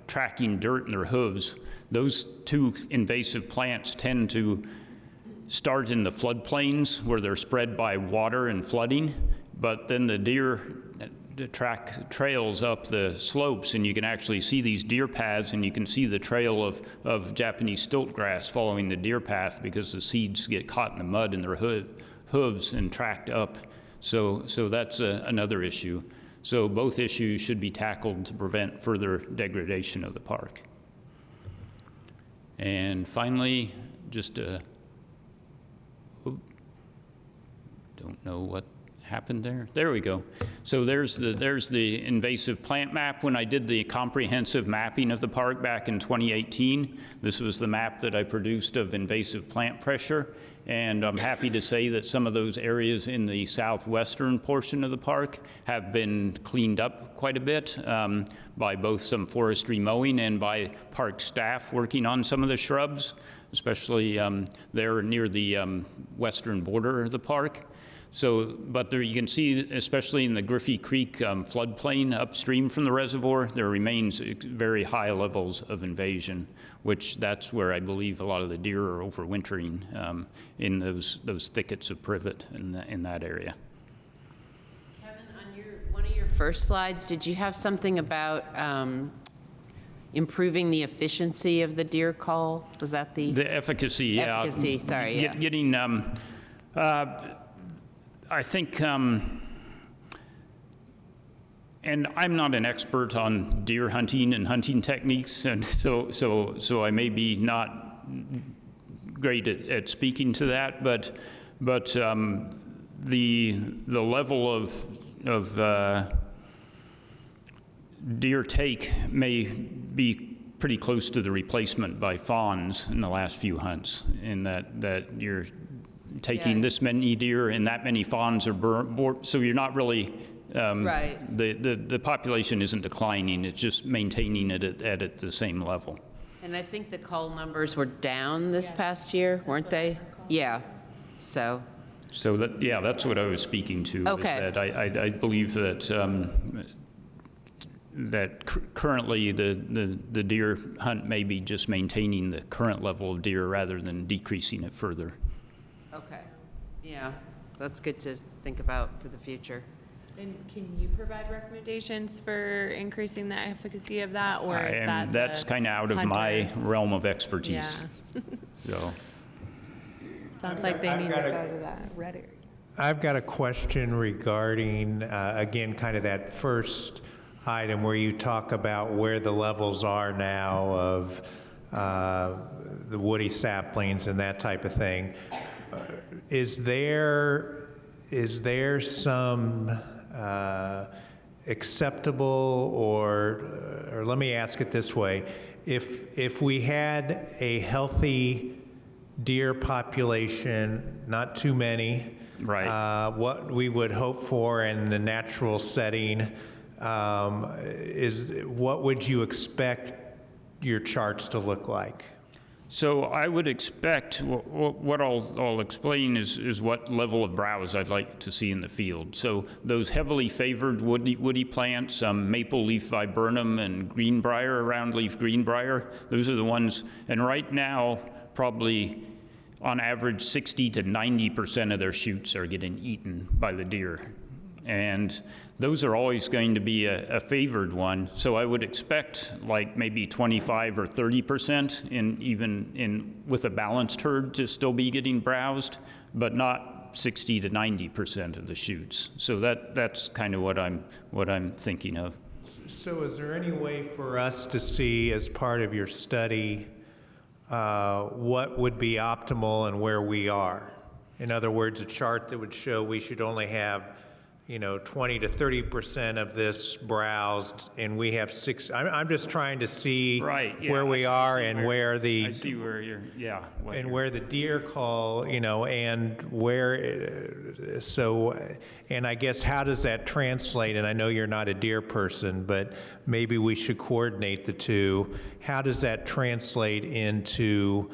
tracking dirt in their hooves. Those two invasive plants tend to start in the floodplains where they're spread by water and flooding, but then the deer track trails up the slopes, and you can actually see these deer paths, and you can see the trail of Japanese stilt grass following the deer path because the seeds get caught in the mud in their hooves and tracked up. So that's another issue. So both issues should be tackled to prevent further degradation of the park. And finally, just don't know what happened there. There we go. So there's the invasive plant map. When I did the comprehensive mapping of the park back in 2018, this was the map that I produced of invasive plant pressure. And I'm happy to say that some of those areas in the southwestern portion of the park have been cleaned up quite a bit by both some forestry mowing and by park staff working on some of the shrubs, especially there near the western border of the park. So, but there you can see, especially in the Griffey Creek floodplain upstream from the reservoir, there remains very high levels of invasion, which that's where I believe a lot of the deer are overwintering in those thickets of privet in that area. Kevin, on one of your first slides, did you have something about improving the efficiency of the deer call? Was that the efficacy? Yeah. Efficacy. Sorry. Yeah. Getting. I think, and I'm not an expert on deer hunting and hunting techniques, and so I may be not great at speaking to that, but the level of deer take may be pretty close to the replacement by fawns in the last few hunts, in that you're taking this many deer and that many fawns are born, so you're not really, right. The population isn't declining, it's just maintaining it at the same level. And I think the cull numbers were down this past year, weren't they? Yeah, so that's what I was speaking to. Okay. Is that I believe that currently the deer hunt may be just maintaining the current level of deer rather than decreasing it further. Okay, yeah, that's good to think about for the future. And can you provide recommendations for increasing the efficacy of that, or is that That's kind of out of my hunters? realm of expertise. Yeah. So, Sounds like they need to go to that red area. I've got a question regarding, again, kind of that first item where you talk about where the levels are now of the woody saplings and that type of thing. Is there some acceptable, or let me ask it this way, if we had a healthy deer population, not too many, right, what we would hope for in the natural setting, is what would you expect your charts to look like? So I would expect, what I'll explain is what level of browse I'd like to see in the field. So those heavily favored woody plants, maple leaf viburnum and greenbrier, roundleaf greenbrier, those are the ones, and right now, probably on average 60 to 90% of their shoots are getting eaten by the deer. And those are always going to be a favored one. So I would expect like maybe 25 or 30% with a balanced herd to still be getting browsed, but not 60 to 90% of the shoots. So that's kind of what I'm thinking of. So is there any way for us to see as part of your study what would be optimal and where we are? In other words, a chart that would show we should only have 20 to 30% of this browsed, and we have six. I'm just trying to see where we are and where the. I see where you're, yeah. And where the deer call, and where, and I guess how does that translate? And I know you're not a deer person, but maybe we should coordinate the two. How does that translate into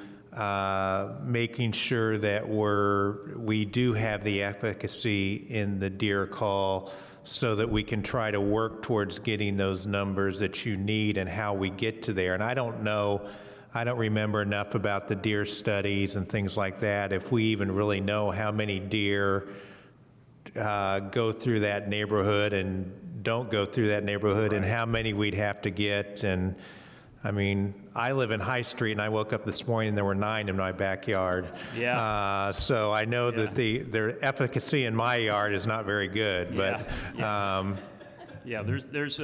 making sure that we do have the efficacy in the deer call so that we can try to work towards getting those numbers that you need and how we get to there? And I don't remember enough about the deer studies and things like that, if we even really know how many deer go through that neighborhood and don't go through that neighborhood, and how many we'd have to get. And I mean, I live in High Street, and I woke up this morning and there were 9 in my backyard. Yeah. So I know that the efficacy in my yard is not very good, but. Yeah, there's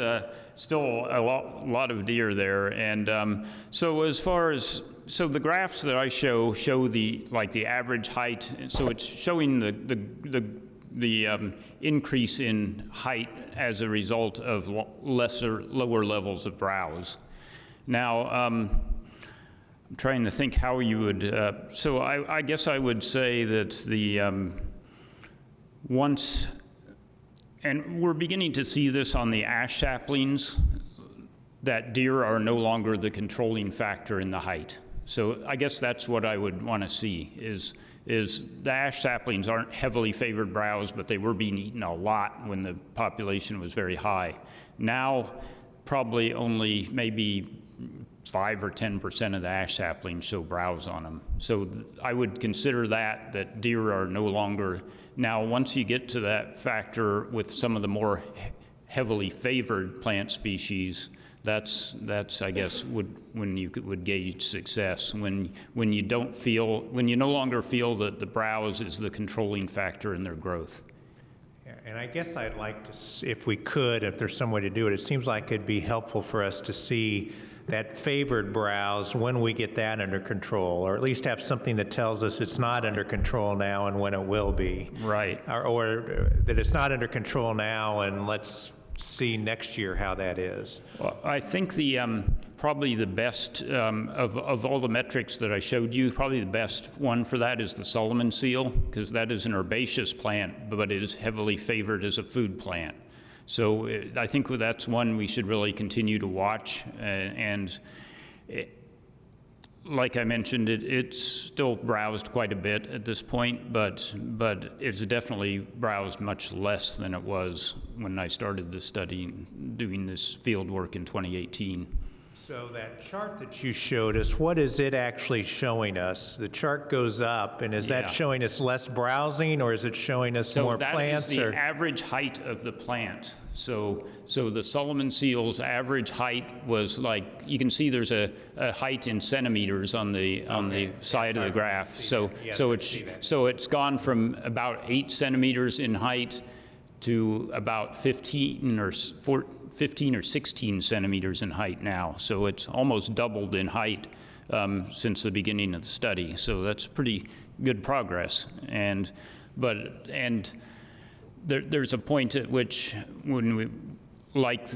still a lot of deer there, and so as far as the graphs that I show the average height. So it's showing the increase in height as a result of lower levels of browse. Now, I'm trying to think how you would, so I guess I would say that and we're beginning to see this on the ash saplings, that deer are no longer the controlling factor in the height. So I guess that's what I would want to see, is the ash saplings aren't heavily favored browse, but they were being eaten a lot when the population was very high. Now, probably only maybe 5 or 10% of the ash saplings show browse on them. So I would consider that deer are no longer. Now, once you get to that factor with some of the more heavily favored plant species, that's I guess when you would gauge success, when you no longer feel that the browse is the controlling factor in their growth. Yeah, and I guess I'd like to, if there's some way to do it, it seems like it'd be helpful for us to see that favored browse when we get that under control, or at least have something that tells us it's not under control now and when it will be. Right. Or that it's not under control now, and let's see next year how that is. Well, I think probably the best of all the metrics that I showed you, probably the best one for that is the Solomon seal, because that is an herbaceous plant, but it is heavily favored as a food plant. So I think that's one we should really continue to watch. And like I mentioned, it's still browsed quite a bit at this point, but it's definitely browsed much less than it was when I started the study, doing this field work in 2018. So that chart that you showed us, what is it actually showing us? The chart goes up, and is that showing us less browsing, or is it showing us more plants? So that is the average height of the plant. So the Solomon seal's average height was like, you can see there's a height in centimeters on the side of the graph. So it's gone from about 8 centimeters in height to about 15 or 16 centimeters in height now. So it's almost doubled in height since the beginning of the study. So that's pretty good progress. There's a point at which, when we, like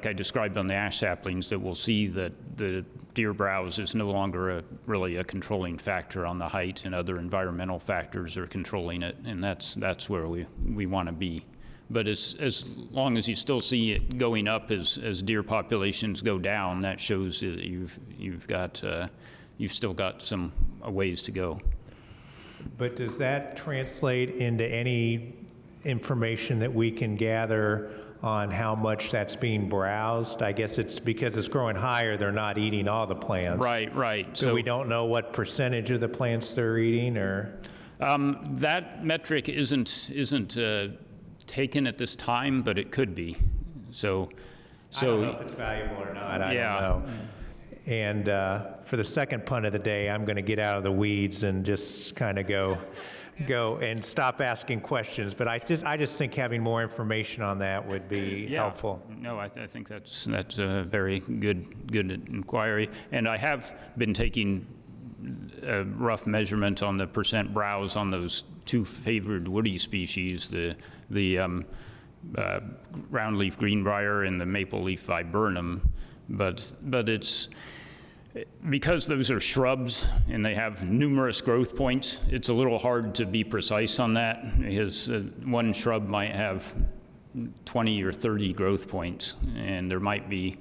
I described on the ash saplings, that we'll see that the deer browse is no longer really a controlling factor on the height, and other environmental factors are controlling it, and that's where we want to be. But as long as you still see it going up as deer populations go down, that shows that you've still got some ways to go. But does that translate into any information that we can gather on how much that's being browsed? I guess it's because it's growing higher, they're not eating all the plants. Right. So we don't know what percentage of the plants they're eating, or? That metric isn't taken at this time, but it could be. So I don't know if it's valuable or not. I don't know. And for the second punt of the day, I'm going to get out of the weeds and just kind of go and stop asking questions. But I just think having more information on that would be helpful. No, I think that's a very good inquiry. And I have been taking a rough measurement on the percent browse on those two favored woody species, the roundleaf greenbrier and the maple leaf viburnum. But it's, because those are shrubs and they have numerous growth points, it's a little hard to be precise on that, because one shrub might have 20 or 30 growth points, and there might be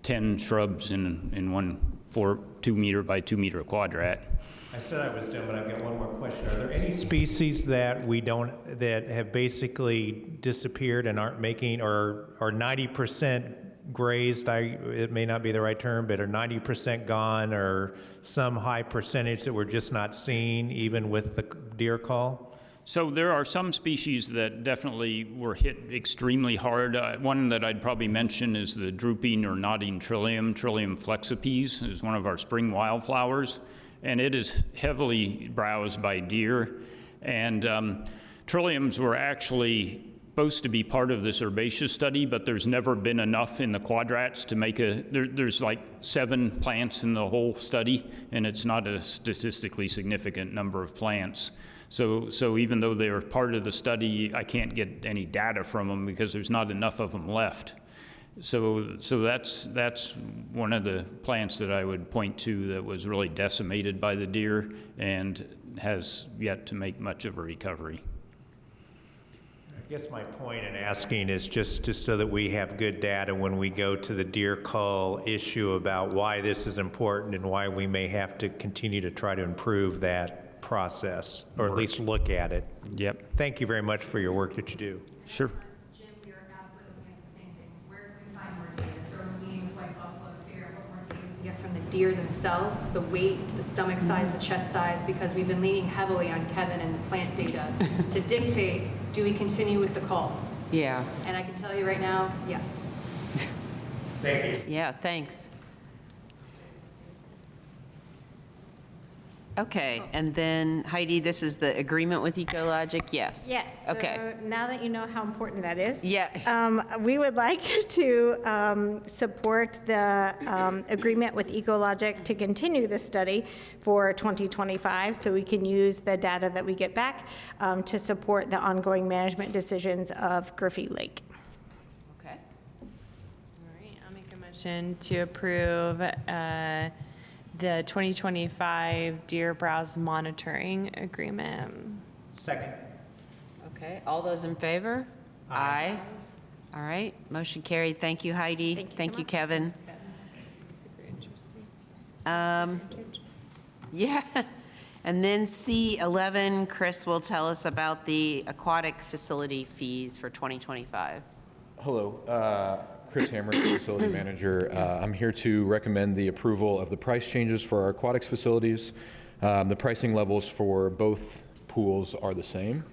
10 shrubs in one 2 meter by 2 meter quadrat. I said I was done, but I've got one more question. Are there any species that that have basically disappeared and aren't making, or are 90% grazed? It may not be the right term, but are 90% gone, or some high percentage that we're just not seeing, even with the deer call? So there are some species that definitely were hit extremely hard. One that I'd probably mention is the drooping or nodding trillium. Trillium flexipes is one of our spring wildflowers, and it is heavily browsed by deer. And trilliums were actually supposed to be part of this herbaceous study, but there's never been enough in the quadrats to make there's like 7 plants in the whole study, and it's not a statistically significant number of plants. So even though they are part of the study, I can't get any data from them because there's not enough of them left. So that's one of the plants that I would point to that was really decimated by the deer and has yet to make much of a recovery. I guess my point in asking is just so that we have good data when we go to the deer cull issue about why this is important and why we may have to continue to try to improve that process, or at least look at it. Yep. Thank you very much for your work that you do. Sure. Jim, we are absolutely looking at the same thing. Where can we find more data? So we're meeting with white buffalo deer, what more data we get from the deer themselves, the weight, the stomach size, the chest size, because we've been leaning heavily on Kevin and the plant data to dictate, do we continue with the calls? Yeah. And I can tell you right now, yes. Thank you. Yeah, thanks. Okay, and then Heidi, this is the agreement with Ecologic? Yes. Yes. Okay. So now that you know how important that is. Yeah. We would like to support the agreement with Ecologic to continue the study for 2025, so we can use the data that we get back to support the ongoing management decisions of Griffey Lake. Okay. All right, I'll make a motion to approve the 2025 deer browse monitoring agreement. Second. Okay, all those in favor? Aye. All right, motion carried. Thank you, Heidi. Thank you, Kevin. Super interesting. Yeah. And then C11, Chris will tell us about the aquatic facility fees for 2025. Hello, Chris Hammer, Facility Manager. I'm here to recommend the approval of the price changes for our aquatics facilities. The pricing levels for both pools are the same.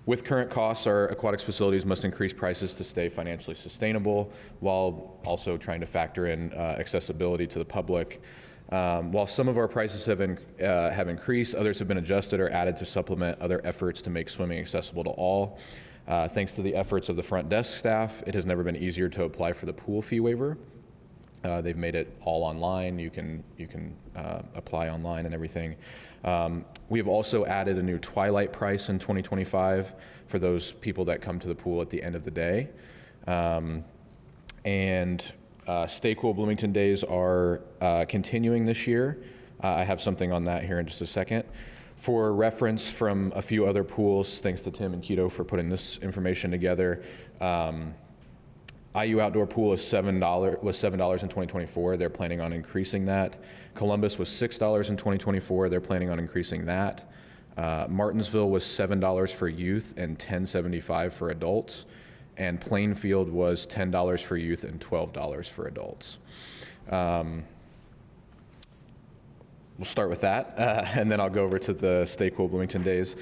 With current costs, our aquatics facilities must increase prices to stay financially sustainable while also trying to factor in accessibility to the public. While some of our prices have increased, others have been adjusted or added to supplement other efforts to make swimming accessible to all. Thanks to the efforts of the front desk staff, it has never been easier to apply for the pool fee waiver. They've made it all online. You can apply online and everything. We have also added a new twilight price in 2025 for those people that come to the pool at the end of the day. Stay Cool Bloomington Days are continuing this year. I have something on that here in just a second. For reference from a few other pools, thanks to Tim and Keto for putting this information together, IU Outdoor Pool is $7 in 2024. They're planning on increasing that. Columbus was $6 in 2024. They're planning on increasing that. Martinsville was $7 for youth and $10.75 for adults. And Plainfield was $10 for youth and $12 for adults. We'll start with that, and then I'll go over to the Stay Cool Bloomington Days.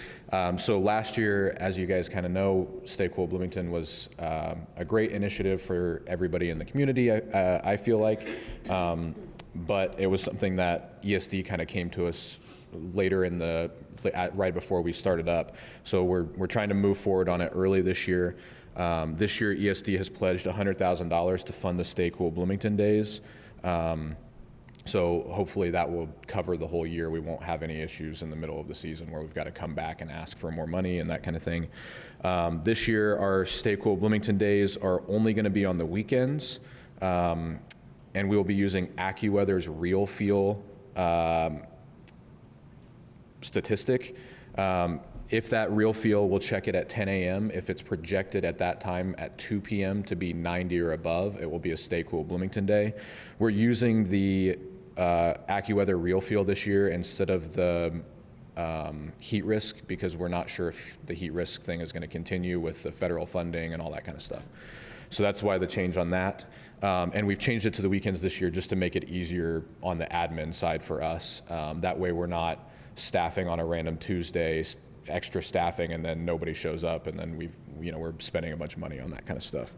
So last year, as you guys kind of know, Stay Cool Bloomington was a great initiative for everybody in the community, I feel like. But it was something that ESD kind of came to us later right before we started up. So we're trying to move forward on it early this year. This year, ESD has pledged $100,000 to fund the Stay Cool Bloomington Days. So hopefully that will cover the whole year. We won't have any issues in the middle of the season where we've got to come back and ask for more money and that kind of thing. This year, our Stay Cool Bloomington Days are only going to be on the weekends. And we will be using AccuWeather's Real Feel statistic. If that Real Feel, we'll check it at 10 a.m. If it's projected at that time at 2 p.m. to be 90 or above, it will be a Stay Cool Bloomington Day. We're using the AccuWeather Real Feel this year instead of the heat risk because we're not sure if the heat risk thing is going to continue with the federal funding and all that kind of stuff. So that's why the change on that. And we've changed it to the weekends this year just to make it easier on the admin side for us. That way we're not staffing on a random Tuesday, extra staffing, and then nobody shows up, and then we're spending a bunch of money on that kind of stuff.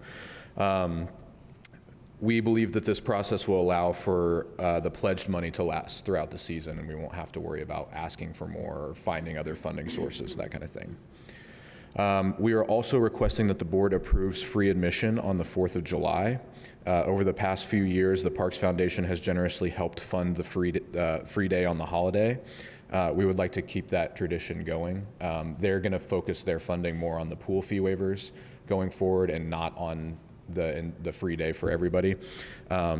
We believe that this process will allow for the pledged money to last throughout the season, and we won't have to worry about asking for more or finding other funding sources, that kind of thing. We are also requesting that the board approves free admission on the 4th of July. Over the past few years, the Parks Foundation has generously helped fund the free day on the holiday. We would like to keep that tradition going. They're going to focus their funding more on the pool fee waivers going forward and not on the free day for everybody.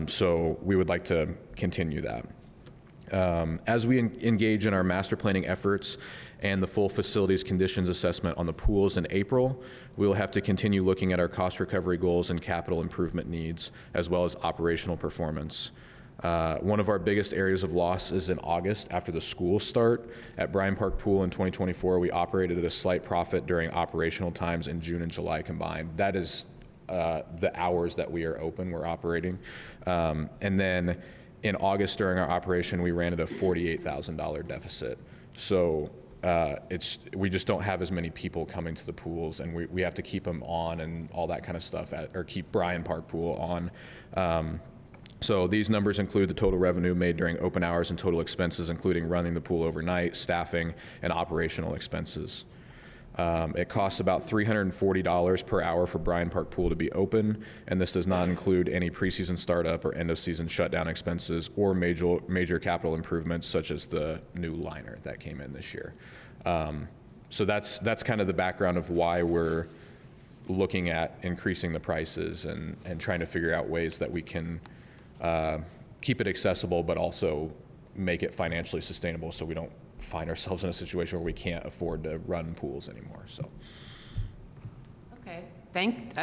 So we would like to continue that. As we engage in our master planning efforts and the full facilities conditions assessment on the pools in April, we will have to continue looking at our cost recovery goals and capital improvement needs, as well as operational performance. One of our biggest areas of loss is in August after the schools start. At Bryan Park Pool in 2024, we operated at a slight profit during operational times in June and July combined. That is the hours that we are open, we're operating. And then in August during our operation, we ran at a $48,000 deficit. So we just don't have as many people coming to the pools, and we have to keep them on and all that kind of stuff, or keep Bryan Park Pool on. So these numbers include the total revenue made during open hours and total expenses, including running the pool overnight, staffing, and operational expenses. It costs about $340 per hour for Bryan Park Pool to be open, and this does not include any preseason startup or end-of-season shutdown expenses or major capital improvements such as the new liner that came in this year. So that's kind of the background of why we're looking at increasing the prices and trying to figure out ways that we can keep it accessible but also make it financially sustainable so we don't find ourselves in a situation where we can't afford to run pools anymore. So. Okay, thank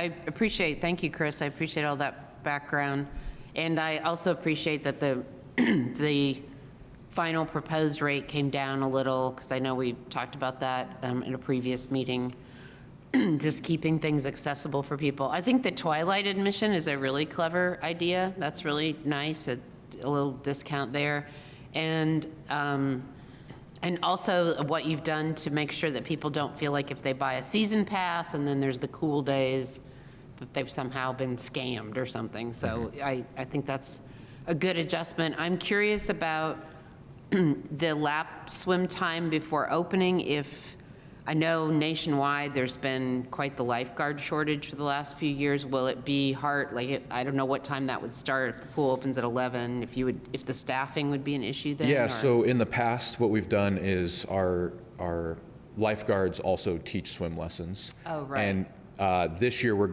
you, Chris. I appreciate all that background. And I also appreciate that the the final proposed rate came down a little, because I know we talked about that in a previous meeting, just keeping things accessible for people. I think the twilight admission is a really clever idea. That's really nice, a little discount there. And also what you've done to make sure that people don't feel like if they buy a season pass and then there's the cool days, that they've somehow been scammed or something. So I think that's a good adjustment. I'm curious about the lap swim time before opening. If I know nationwide there's been quite the lifeguard shortage for the last few years. Will it be hard? Like, I don't know what time that would start if the pool opens at 11. If the staffing would be an issue then? Yeah. Or? So in the past, what we've done is our lifeguards also teach swim lessons. Oh, right. And this year we're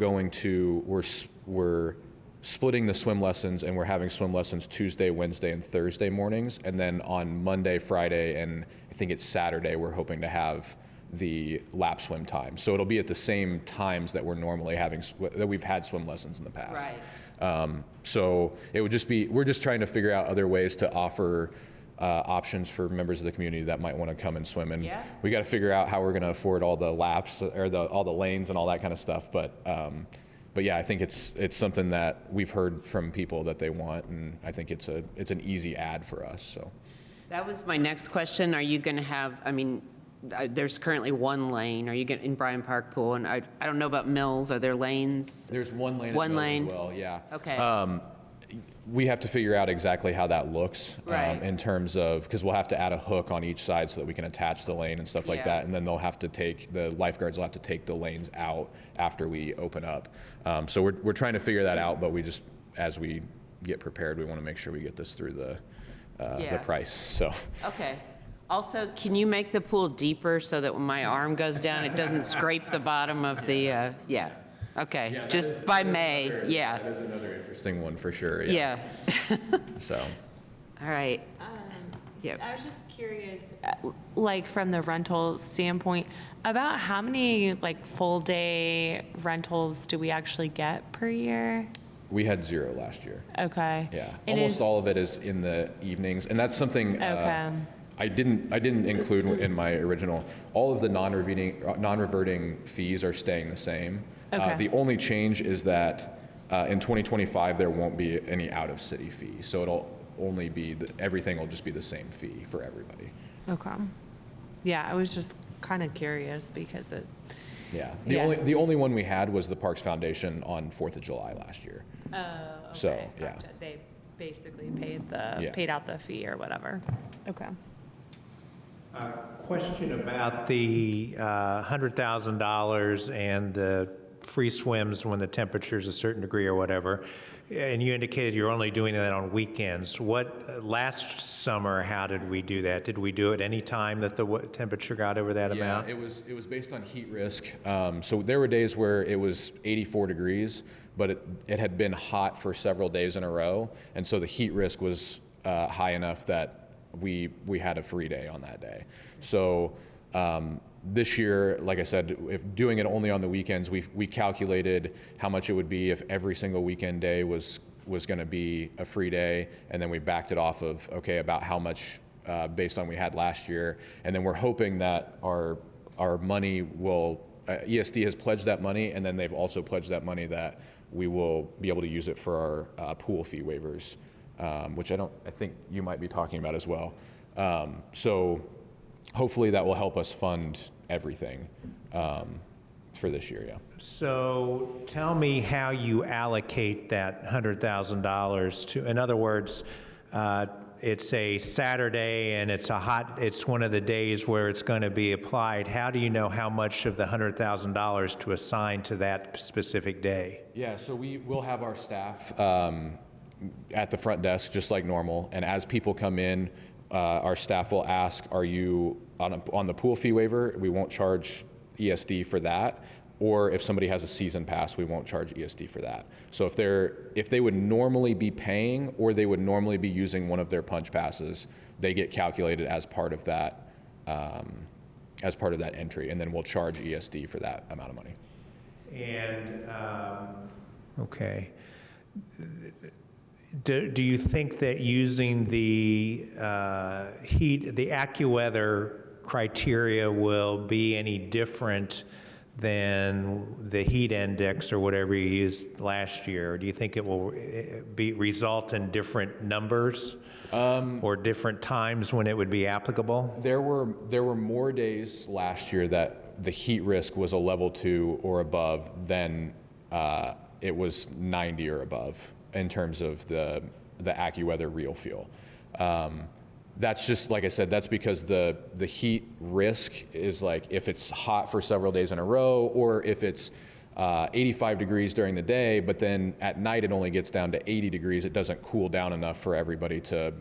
splitting the swim lessons, and we're having swim lessons Tuesday, Wednesday, and Thursday mornings, and then on Monday, Friday, and I think it's Saturday, we're hoping to have the lap swim time. So it'll be at the same times that we're normally having, that we've had swim lessons in the past. Right. So it would just be, we're just trying to figure out other ways to offer options for members of the community that might want to come and swim. And we got to figure out how we're going to afford all the laps or all the lanes and all that kind of stuff. But yeah, I think it's something that we've heard from people that they want, and I think it's an easy add for us. So That was my next question. Are you going to have, there's currently one lane. Are you going in Bryan Park Pool? And I don't know about Mills. Are there lanes? There's one lane. One at Mills lane. as well. Yeah. Okay. We have to figure out exactly how that looks Right. in terms of, because we'll have to add a hook on each side so that we can attach the lane and stuff like Yeah. that. And then the lifeguards will have to take the lanes out after we open up. So we're trying to figure that out, but as we get prepared, we want to make sure we get this through the price. So. Okay. Also, can you make the pool deeper so that when my arm goes down, it doesn't scrape the bottom of the, yeah. Okay, Yeah, just by May, yeah. That is another interesting one for sure. Yeah. So. All right. Yeah. I was just curious, like from the rental standpoint, about how many like full day rentals do we actually get per year? We had 0 last year. Okay. Yeah, And almost all of it is in the evenings, and that's something I didn't include in my original. All of the non-reverting fees are staying the same. Okay. The only change is that in 2025 there won't be any out-of-city fee, so it'll only be everything will just be the same fee for everybody. Okay. Yeah, I was just kind of curious because it. Yeah. The only one we had was the Parks Foundation on 4th of July last year. Oh. Okay. So yeah. Gotcha. They basically paid out the fee or whatever. Okay. Question about the $100,000 and the free swims when the temperature is a certain degree or whatever. And you indicated you're only doing that on weekends. Last summer, how did we do that? Did we do it any time that the temperature got over that amount? Yeah, it was based on heat risk. So there were days where it was 84 degrees, but it had been hot for several days in a row, and so the heat risk was high enough that we had a free day on that day. So this year, like I said, if doing it only on the weekends, we calculated how much it would be if every single weekend day was going to be a free day, and then we backed it off of about how much based on we had last year, and then we're hoping that our money will ESD has pledged that money, and then they've also pledged that money that we will be able to use it for our pool fee waivers, which I think you might be talking about as well. So hopefully that will help us fund everything for this year, yeah. So tell me how you allocate that $100,000 to, in other words, it's a Saturday and it's one of the days where it's going to be applied. How do you know how much of the $100,000 to assign to that specific day? Yeah, so we will have our staff at the front desk just like normal, and as people come in, our staff will ask, are you on the pool fee waiver? We won't charge ESD for that. Or if somebody has a season pass, we won't charge ESD for that. So if they would normally be paying or they would normally be using one of their punch passes, they get calculated as part of that entry, and then we'll charge ESD for that amount of money. And okay. do you think that using the the AccuWeather criteria will be any different than the heat index or whatever you used last year? Or do you think it will result in different numbers or different times when it would be applicable? There were more days last year that the heat risk was a level 2 or above than it was 90 or above in terms of the AccuWeather real fuel. That's just, like I said, that's because the heat risk is like if it's hot for several days in a row, or if it's 85 degrees during the day, but then at night it only gets down to 80 degrees, it doesn't cool down enough for everybody to,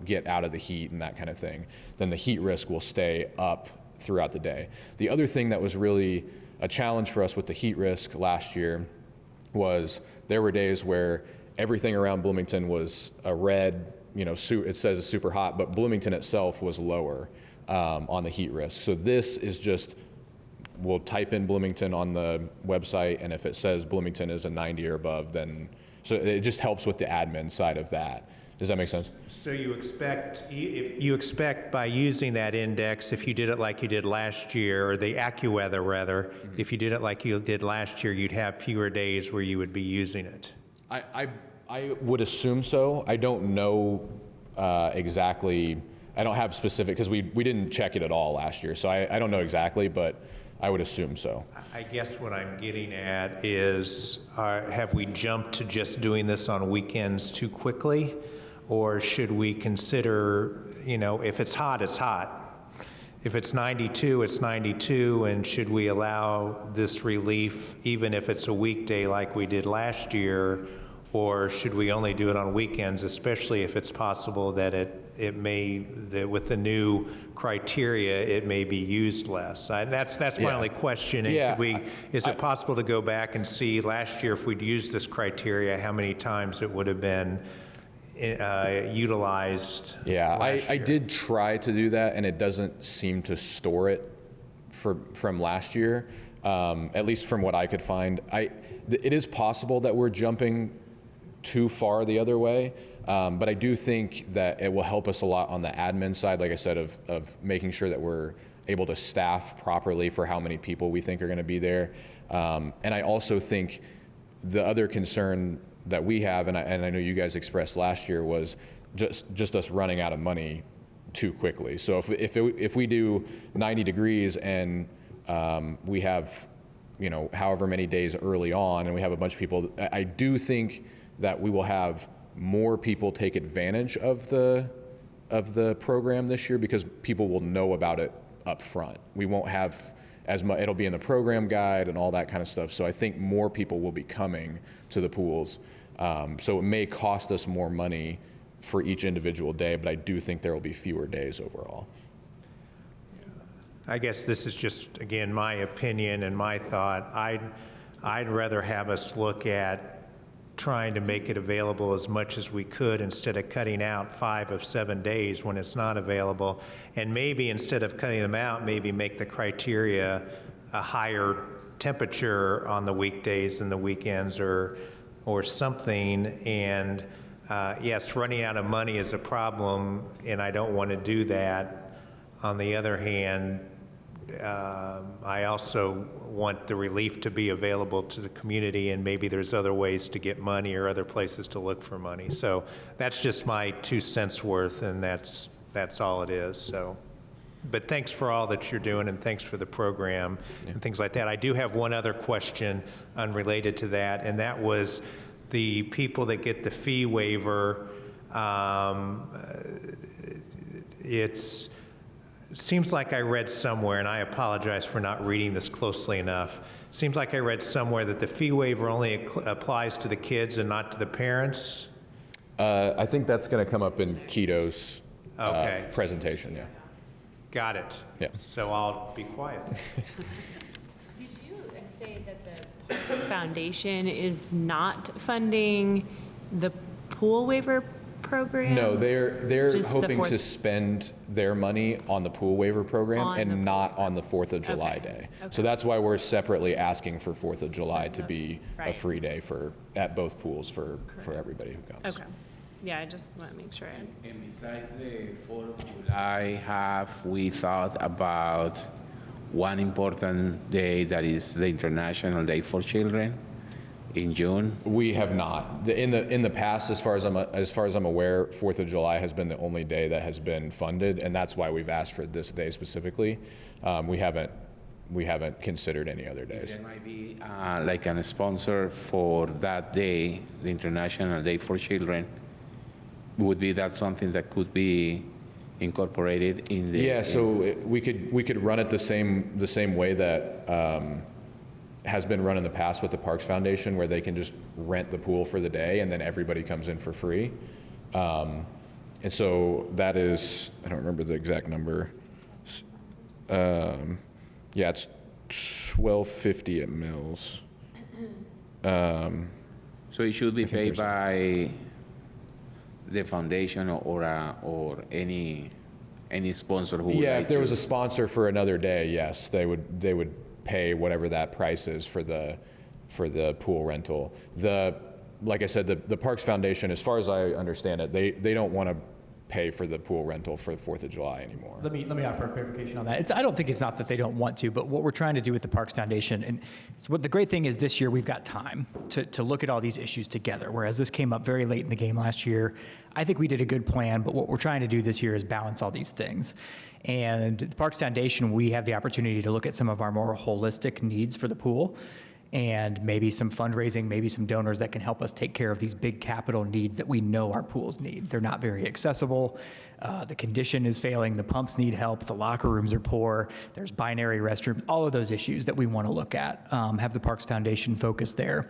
get out of the heat and that kind of thing, then the heat risk will stay up throughout the day. The other thing that was really a challenge for us with the heat risk last year was there were days where everything around Bloomington was a red, it says it's super hot, but Bloomington itself was lower on the heat risk. So this is just, we'll type in Bloomington on the website, and if it says Bloomington is a 90 or above, then, so it just helps with the admin side of that. Does that make sense? So you expect by using that index, if you did it like you did last year, or the AccuWeather rather, if you did it like you did last year, you'd have fewer days where you would be using it? I would assume so. I don't know exactly. I don't have specific, because we didn't check it at all last year, so I don't know exactly, but I would assume so. I guess what I'm getting at is, have we jumped to just doing this on weekends too quickly? Or should we consider, if it's hot, it's hot. If it's 92, it's 92, and should we allow this relief even if it's a weekday like we did last year? Or should we only do it on weekends, especially if it's possible that that with the new criteria, it may be used less? That's my only question. Yeah. Is it possible to go back and see last year, if we'd used this criteria, how many times it would have been utilized? Yeah, I did try to do that, and it doesn't seem to store it from last year, at least from what I could find. It is possible that we're jumping too far the other way, but I do think that it will help us a lot on the admin side, like I said, of making sure that we're able to staff properly for how many people we think are going to be there. And I also think the other concern that we have, and I know you guys expressed last year, was just us running out of money too quickly. So if we do 90 degrees and we have however many days early on, and we have a bunch of people, I do think that we will have more people take advantage of the program this year, because people will know about it up front. We won't have as much, it'll be in the program guide and all that kind of stuff. So I think more people will be coming to the pools. So it may cost us more money for each individual day, but I do think there will be fewer days overall. I guess this is just, again, my opinion and my thought. I'd rather have us look at trying to make it available as much as we could, instead of cutting out 5 of 7 days when it's not available. And maybe instead of cutting them out, maybe make the criteria a higher temperature on the weekdays and the weekends, or something. And yes, running out of money is a problem, and I don't want to do that. On the other hand, I also want the relief to be available to the community, and maybe there's other ways to get money or other places to look for money. So that's just my 2 cents worth, and that's all it is. So, but thanks for all that you're doing, and thanks for the program and things like that. I do have one other question unrelated to that, and that was the people that get the fee waiver. Seems like I read somewhere, and I apologize for not reading this closely enough. Seems like I read somewhere that the fee waiver only applies to the kids and not to the parents. I think that's going to come up in Keto's presentation. Yeah. Got it. Yeah. So I'll be quiet. Did you say that the Parks Foundation is not funding the pool waiver program? No, they're Just the hoping to 4th spend their money on the pool waiver program On the and not on the 4th of July Okay. day. Okay. So that's why we're separately asking for 4th of July to be a Right. free day at both pools for everybody who comes. Okay. Yeah, I just want to make sure. And besides the 4th of July, have we thought about one important day that is the International Day for Children in June? We have not. In the past, as far as I'm aware, 4th of July has been the only day that has been funded, and that's why we've asked for this day specifically. We haven't considered any other days. There might be like a sponsor for that day, the International Day for Children. Would be that something that could be incorporated in the? Yeah, so we could run it the same way that has been run in the past with the Parks Foundation, where they can just rent the pool for the day and then everybody comes in for free. And so that is, I don't remember the exact number. Yeah, it's $12.50 at Mills. So it should be paid by the foundation or any sponsor who would Yeah, like if there was to. a sponsor for another day, yes, they would pay whatever that price is for the pool rental. Like I said, the Parks Foundation, as far as I understand it, they don't want to pay for the pool rental for the 4th of July anymore. Let me offer a clarification on that. I don't think it's not that they don't want to, but what we're trying to do with the Parks Foundation, and what the great thing is this year we've got time to look at all these issues together, whereas this came up very late in the game last year. I think we did a good plan, but what we're trying to do this year is balance all these things. And the Parks Foundation, we have the opportunity to look at some of our more holistic needs for the pool, and maybe some fundraising, maybe some donors that can help us take care of these big capital needs that we know our pools need. They're not very accessible. The condition is failing. The pumps need help. The locker rooms are poor. There's binary restrooms. All of those issues that we want to look at, have the Parks Foundation focus there.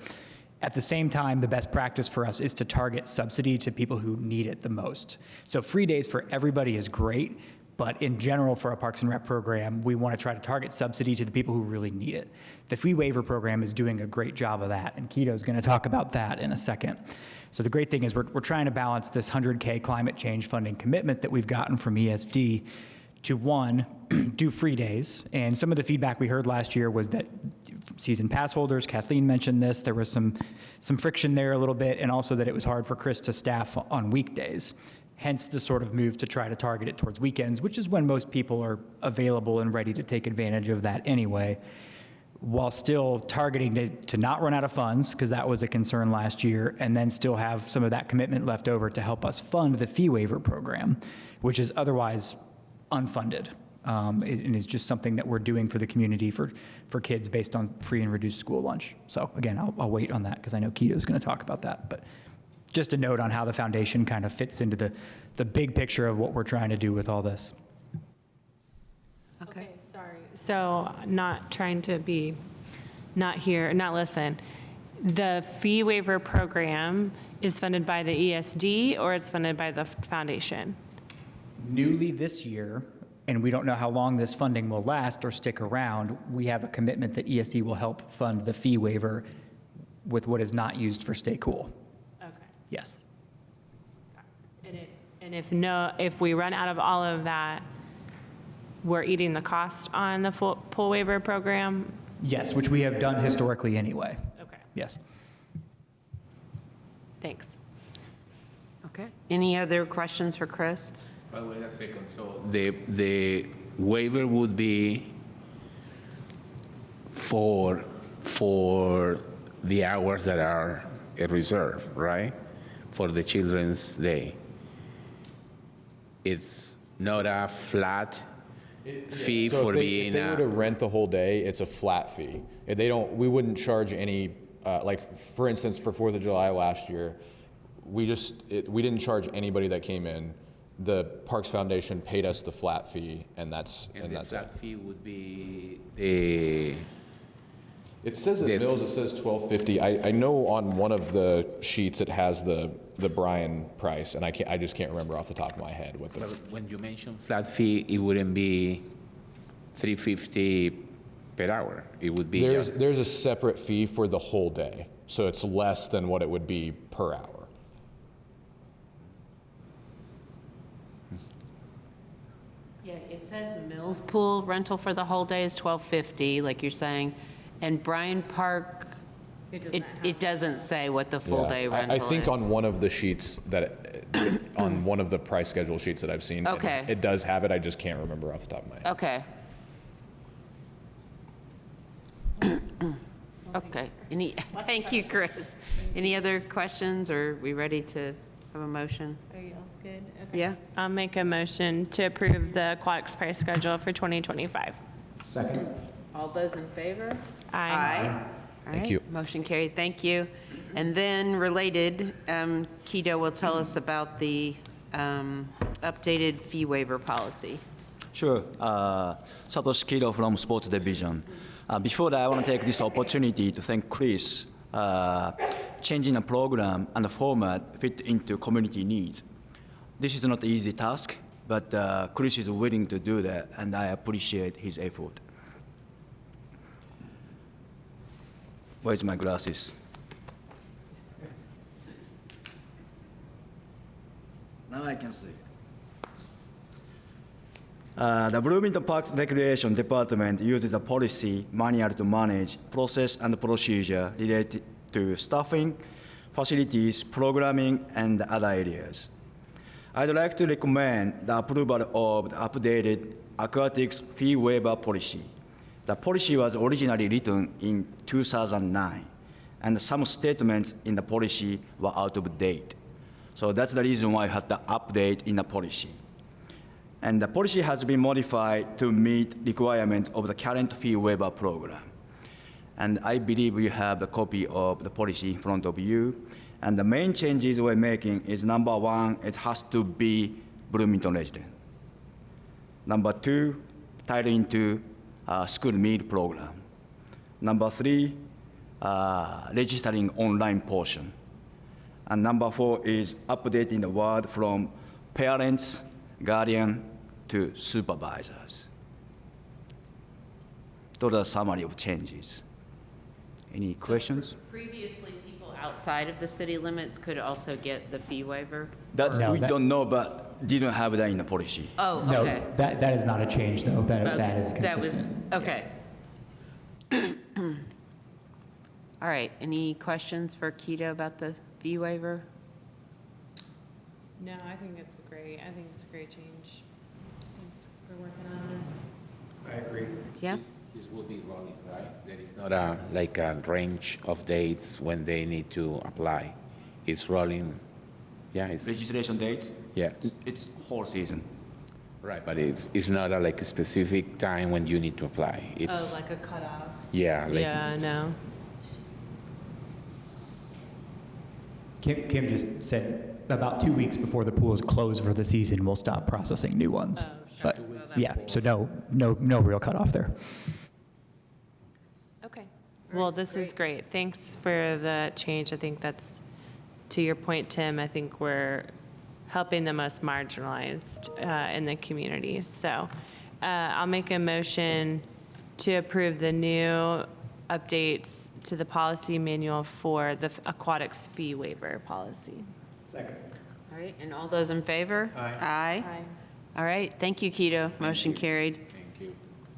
At the same time, the best practice for us is to target subsidy to people who need it the most. So free days for everybody is great, but in general, for a Parks and Rec program, we want to try to target subsidy to the people who really need it. The fee waiver program is doing a great job of that, and Keto's going to talk about that in a second. So the great thing is we're trying to balance this $100K climate change funding commitment that we've gotten from ESD to, one, do free days. And some of the feedback we heard last year was that season pass holders, Kathleen mentioned this, there was some friction there a little bit, and also that it was hard for Chris to staff on weekdays. Hence the sort of move to try to target it towards weekends, which is when most people are available and ready to take advantage of that anyway, while still targeting to not run out of funds, because that was a concern last year, and then still have some of that commitment left over to help us fund the fee waiver program, which is otherwise unfunded. And is just something that we're doing for the community for kids based on free and reduced school lunch. So again, I'll wait on that because I know Keto's going to talk about that. But just a note on how the foundation kind of fits into the big picture of what we're trying to do with all this. Okay, sorry. So not trying to be, not listen. The fee waiver program is funded by the ESD or it's funded by the foundation? Newly this year, and we don't know how long this funding will last or stick around, we have a commitment that ESD will help fund the fee waiver with what is not used for Stay Cool. Okay. Yes. And if we run out of all of that, we're eating the cost on the pool waiver program? Yes, which we have done historically anyway. Okay. Yes. Thanks. Okay. Any other questions for Chris? But wait a second, so the waiver would be for the hours that are reserved, right? For the Children's Day. It's not a flat fee So for if being they were to rent the whole day, it's a flat fee. If we wouldn't charge any, like for instance, for 4th of July last year, we didn't charge anybody that came in. The Parks Foundation paid us the flat fee, and that's the it. flat fee would be the. It says at Mills, it says $12.50. I know on one of the sheets it has the Bryan price, and I just can't remember off the top of my head what the. When you mention flat fee, it wouldn't be $3.50 per hour. It would be. There's a separate fee for the whole day, so it's less than what it would be per hour. Yeah, it says Mills Pool rental for the whole day is $12.50, like you're saying, and Bryan Park, it doesn't say what the full day rental I is. think on one of the sheets on one of the price schedule sheets that I've seen, Okay. it does have it, I just can't remember off the top of my head. Okay. Okay, thank you, Chris. Any other questions, or are we ready to have a motion? Are you all good? Okay. Yeah? I'll make a motion to approve the aquatics price schedule for 2025. Second. All those in favor? Aye. All Thank right, you. motion carried, thank you. And then related, Keto will tell us about the updated fee waiver policy. Sure. Satoshi Kido from Sports Division. Before that, I want to take this opportunity to thank Chris. Changing the program and the format fit into community needs. This is not an easy task, but Chris is willing to do that, and I appreciate his effort. Where's my glasses? Now I can see. The Bloomington Parks Recreation Department uses a policy manual to manage process and procedure related to staffing, facilities, programming, and other areas. I'd like to recommend the approval of the updated aquatics fee waiver policy. The policy was originally written in 2009, and some statements in the policy were out of date. So that's the reason why I had the update in the policy. And the policy has been modified to meet requirement of the current fee waiver program. And I believe you have a copy of the policy in front of you. And the main changes we're making is number one, it has to be Bloomington resident. Number two, tied into school meal program. Number three, registering online portion. And number four is updating the word from parents, guardian, to supervisors. Those are summary of changes. Any questions? Previously, people outside of the city limits could also get the fee waiver? That's, No, we that- don't know, but didn't have that in the policy. Oh, No, okay. that is not a change, though. That is consistent. That was, okay. All right, any questions for Keto about the fee waiver? No, I think it's great. I think it's a great change. Thanks for working on this. I agree. Yeah? This will be rolling, right? There is not a range of dates when they need to apply. It's rolling, yeah, it's, Registration date? yeah, It's whole season. right, but it's not a specific time when you need to apply. Oh, It's, like a cutoff. yeah, like, Yeah, no. Kim just said about 2 weeks before the pool is closed for the season, we'll stop processing new ones. Oh, sure. But yeah, so no real cutoff there. Okay. Well, this is great. Thanks for the change. I think that's, to your point, Tim, I think we're helping the most marginalized in the community. So I'll make a motion to approve the new updates to the policy manual for the aquatics fee waiver policy. Second. All right, and all those in favor? Aye. Aye. All right, thank you, Keto. Motion carried. thank you.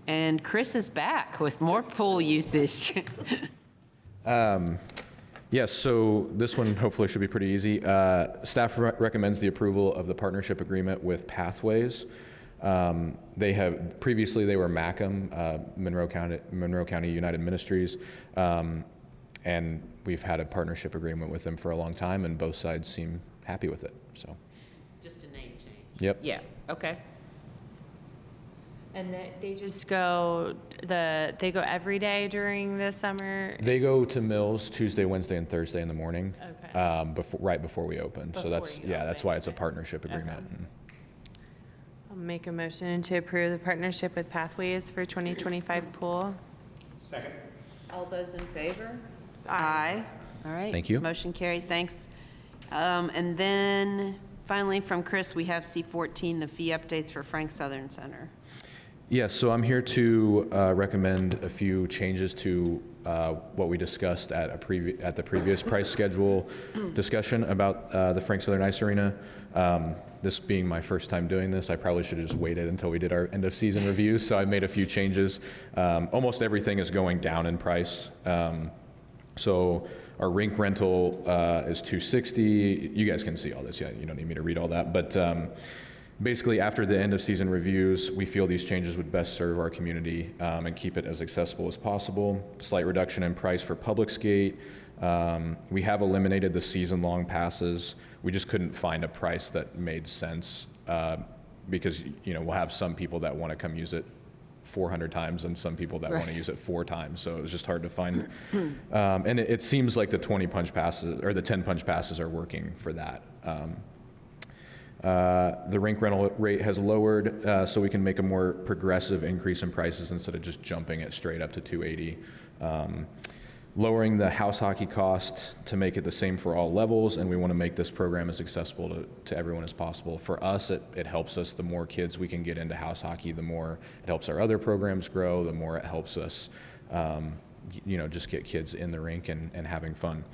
And Chris is back with more pool usage. Yes, so this one hopefully should be pretty easy. Staff recommends the approval of the partnership agreement with Pathways. Previously they were MACM, Monroe County United Ministries, and we've had a partnership agreement with them for a long time, and both sides seem happy with it, so. Just a name change. Yep. Yeah, okay. And they just go, they go every day during the summer? They go to Mills Tuesday, Wednesday, and Thursday in the morning, Okay. right before we open. So Before that's, you that's open, why it's a okay. partnership agreement. And I'll make a motion to approve the partnership with Pathways for 2025 pool. Second. All those in favor? Aye. All right. Thank you. Motion carried, thanks. And then finally from Chris, we have C14, the fee updates for Frank Southern Center. Yeah, so I'm here to recommend a few changes to what we discussed at the previous price schedule discussion about the Frank Southern Ice Arena. This being my first time doing this, I probably should have just waited until we did our end of season reviews. So I made a few changes. Almost everything is going down in price. So our rink rental is $260. You guys can see all this. Yeah, you don't need me to read all that. But basically, after the end of season reviews, we feel these changes would best serve our community and keep it as accessible as possible. Slight reduction in price for public skate. We have eliminated the season-long passes. We just couldn't find a price that made sense because we'll have some people that want to come use it 400 times and some people that want to use it 4 times. So it was just hard to find. And it seems like the 20 punch passes or the 10 punch passes are working for that. The rink rental rate has lowered so we can make a more progressive increase in prices instead of just jumping it straight up to $280. Lowering the house hockey cost to make it the same for all levels, and we want to make this program as accessible to everyone as possible. For us, it helps us. The more kids we can get into house hockey, the more it helps our other programs grow, the more it helps us just get kids in the rink and having fun.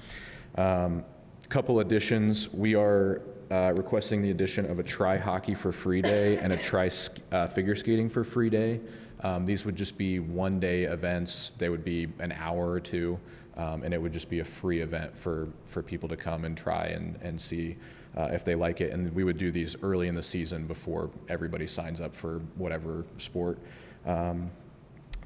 Couple additions. We are requesting the addition of a tri-hockey for free day and a figure skating for free day. These would just be one-day events. They would be an hour or two, and it would just be a free event for people to come and try and see if they like it. And we would do these early in the season before everybody signs up for whatever sport.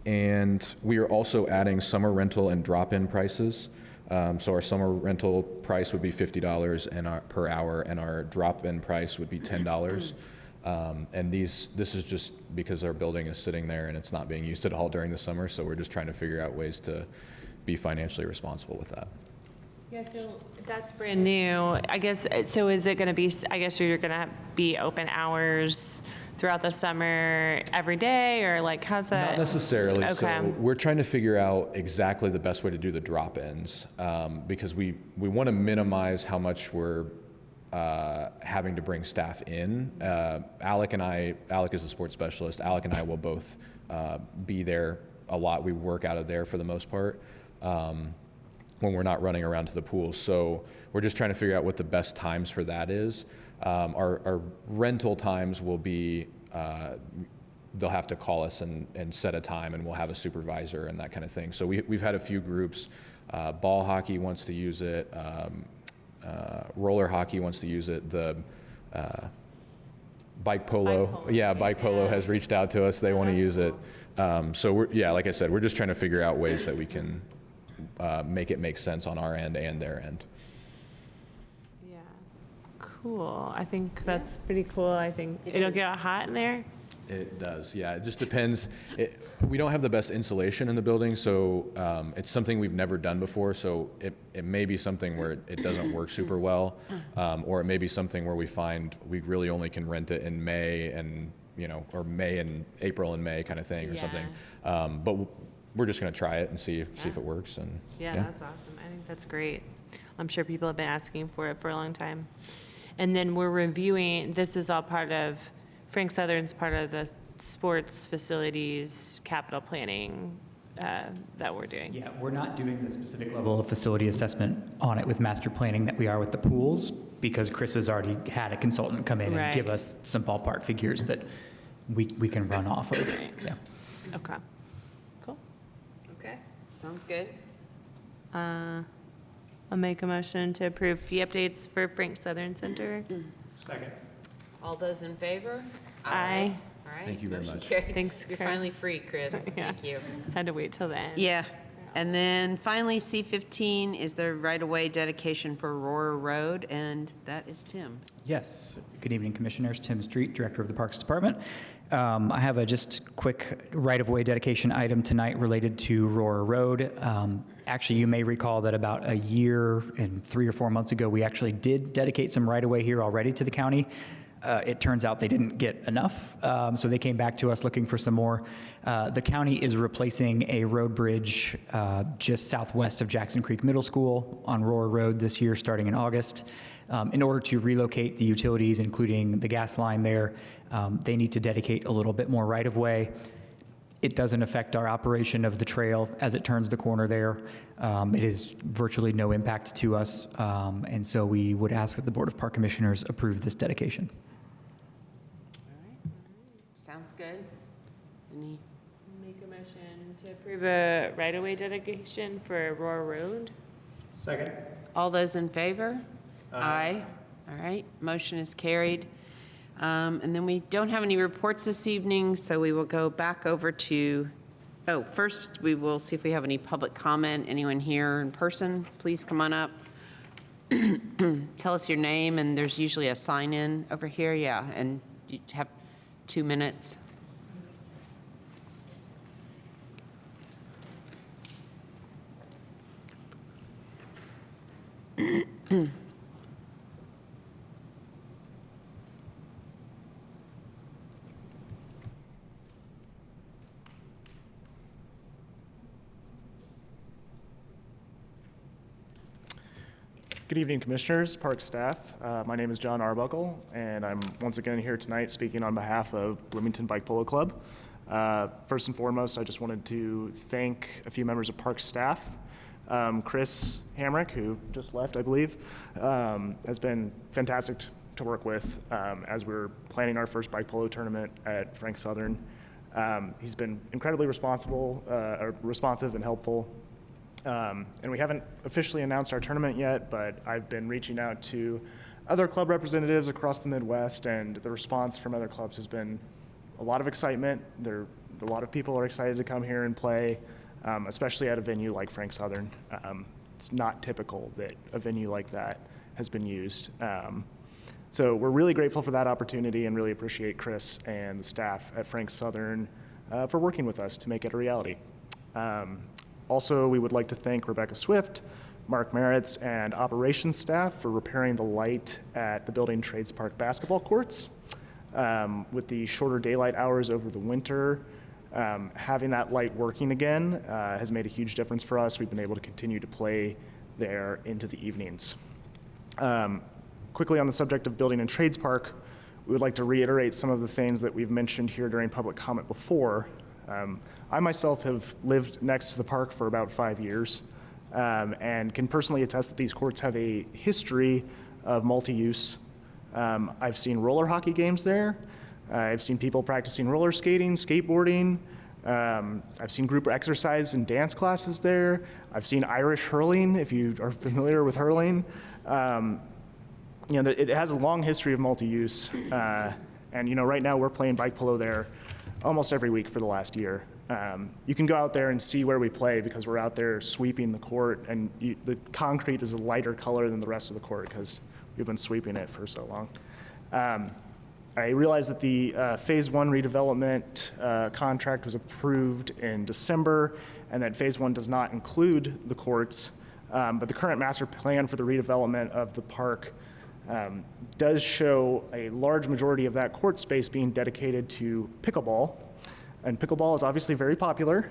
And we are also adding summer rental and drop-in prices. So our summer rental price would be $50 per hour, and our drop-in price would be $10. And this is just because our building is sitting there and it's not being used at all during the summer, so we're just trying to figure out ways to be financially responsible with that. Yeah, so that's brand new. I guess, so is it going to be, I guess you're going to be open hours throughout the summer every day, or like how's that? Not necessarily. Okay. So we're trying to figure out exactly the best way to do the drop-ins because we want to minimize how much we're having to bring staff in. Alec is a sports specialist. Alec and I will both be there a lot. We work out of there for the most part when we're not running around to the pools. So we're just trying to figure out what the best times for that is. Our rental times will be, they'll have to call us and set a time, and we'll have a supervisor and that kind of thing. So we've had a few groups. Ball hockey wants to use it. Roller hockey wants to use it. The bike polo, bike polo has reached out to us. They want to use it. So like I said, we're just trying to figure out ways that we can make it make sense on our end and their end. Yeah, cool. I think that's pretty cool. I think it'll get hot in there. It does, yeah. It just depends. We don't have the best insulation in the building, so it's something we've never done before. So it may be something where it doesn't work super well, or it may be something where we find we really only can rent it in May and or May and April and May kind of thing or something. But we're just going to try it and see if it works. And yeah, that's awesome. I think that's great. I'm sure people have been asking for it for a long time. And then we're reviewing. This is all part of. Frank Southern's part of the sports facilities capital planning that we're doing. Yeah, we're not doing the specific level of facility assessment on it with master planning that we are with the pools, because Chris has already had a consultant come in and give us some ballpark figures that we can run off of. Yeah. Okay. Cool. Okay, sounds good. I'll make a motion to approve fee updates for Frank Southern Center. Second. All those in favor? Aye. All right. Thank you very motion much. carries. Thanks, You're Chris. finally free, Chris. Yeah. Thank you. Had to wait till the end. Yeah. And then finally, C15 is the right-of-way dedication for Aurora Road, and that is Tim. Yes. Good evening, Commissioners. Tim Street, Director of the Parks Department. I have a just quick right-of-way dedication item tonight related to Aurora Road. Actually, you may recall that about a year and 3 or 4 months ago, we actually did dedicate some right-of-way here already to the county. It turns out they didn't get enough, so they came back to us looking for some more. The county is replacing a road bridge just southwest of Jackson Creek Middle School on Aurora Road this year, starting in August. In order to relocate the utilities, including the gas line there, they need to dedicate a little bit more right-of-way. It doesn't affect our operation of the trail as it turns the corner there. It is virtually no impact to us, and so we would ask that the Board of Park Commissioners approve this dedication. Sounds good. Any? Make a motion to approve a right-of-way dedication for Aurora Road. Second. All those in favor? Aye. All right, motion is carried. And then we don't have any reports this evening, so we will go back over to, first we will see if we have any public comment. Anyone here in person, please come on up. Tell us your name, and there's usually a sign-in over here, yeah, and you have 2 minutes. Good evening, Commissioners, Park staff. My name is John Arbuckle, and I'm once again here tonight speaking on behalf of Bloomington Bike Polo Club. First and foremost, I just wanted to thank a few members of Park staff. Chris Hamrick, who just left, I believe, has been fantastic to work with as we're planning our first bike polo tournament at Frank Southern. He's been incredibly responsive and helpful. And we haven't officially announced our tournament yet, but I've been reaching out to other club representatives across the Midwest, and the response from other clubs has been a lot of excitement. A lot of people are excited to come here and play, especially at a venue like Frank Southern. It's not typical that a venue like that has been used. So we're really grateful for that opportunity and really appreciate Chris and the staff at Frank Southern for working with us to make it a reality. Also, we would like to thank Rebecca Swift, Mark Meritz, and operations staff for repairing the light at the Building Trades Park basketball courts. With the shorter daylight hours over the winter, having that light working again has made a huge difference for us. We've been able to continue to play there into the evenings. Quickly on the subject of Building and Trades Park, we would like to reiterate some of the things that we've mentioned here during public comment before. I myself have lived next to the park for about 5 years and can personally attest that these courts have a history of multi-use. I've seen roller hockey games there. I've seen people practicing roller skating, skateboarding. I've seen group exercise and dance classes there. I've seen Irish hurling, if you are familiar with hurling. It has a long history of multi-use. And right now we're playing bike polo there almost every week for the last year. You can go out there and see where we play because we're out there sweeping the court, and the concrete is a lighter color than the rest of the court because we've been sweeping it for so long. I realize that the Phase 1 redevelopment contract was approved in December, and that Phase 1 does not include the courts, but the current master plan for the redevelopment of the park does show a large majority of that court space being dedicated to pickleball. And pickleball is obviously very popular,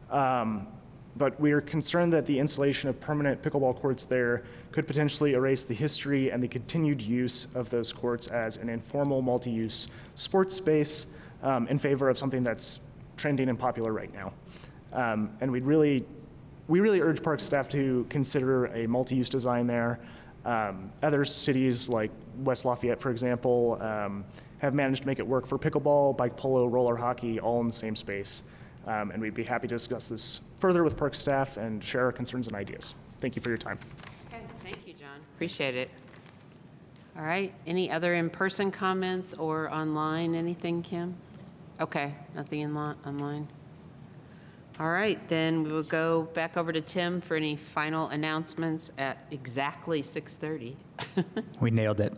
but we are concerned that the installation of permanent pickleball courts there could potentially erase the history and the continued use of those courts as an informal multi-use sports space in favor of something that's trending and popular right now. And we really urge park staff to consider a multi-use design there. Other cities like West Lafayette, for example, have managed to make it work for pickleball, bike polo, roller hockey, all in the same space. And we'd be happy to discuss this further with park staff and share our concerns and ideas. Thank you for your time. Okay, thank you, John. Appreciate it. All right, any other in-person comments or online, anything, Kim? Okay, nothing online. All right, then we will go back over to Tim for any final announcements at exactly 6:30. We nailed it.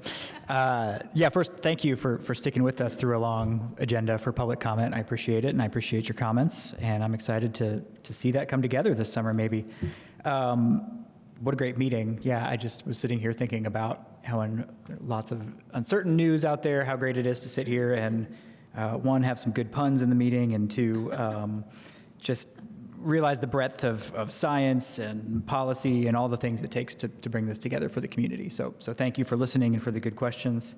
First, thank you for sticking with us through a long agenda for public comment. I appreciate it, and I appreciate your comments, and I'm excited to see that come together this summer, maybe. What a great meeting. Yeah, I just was sitting here thinking about how lots of uncertain news out there, how great it is to sit here and, one, have some good puns in the meeting, and two, just realize the breadth of science and policy and all the things it takes to bring this together for the community. So thank you for listening and for the good questions.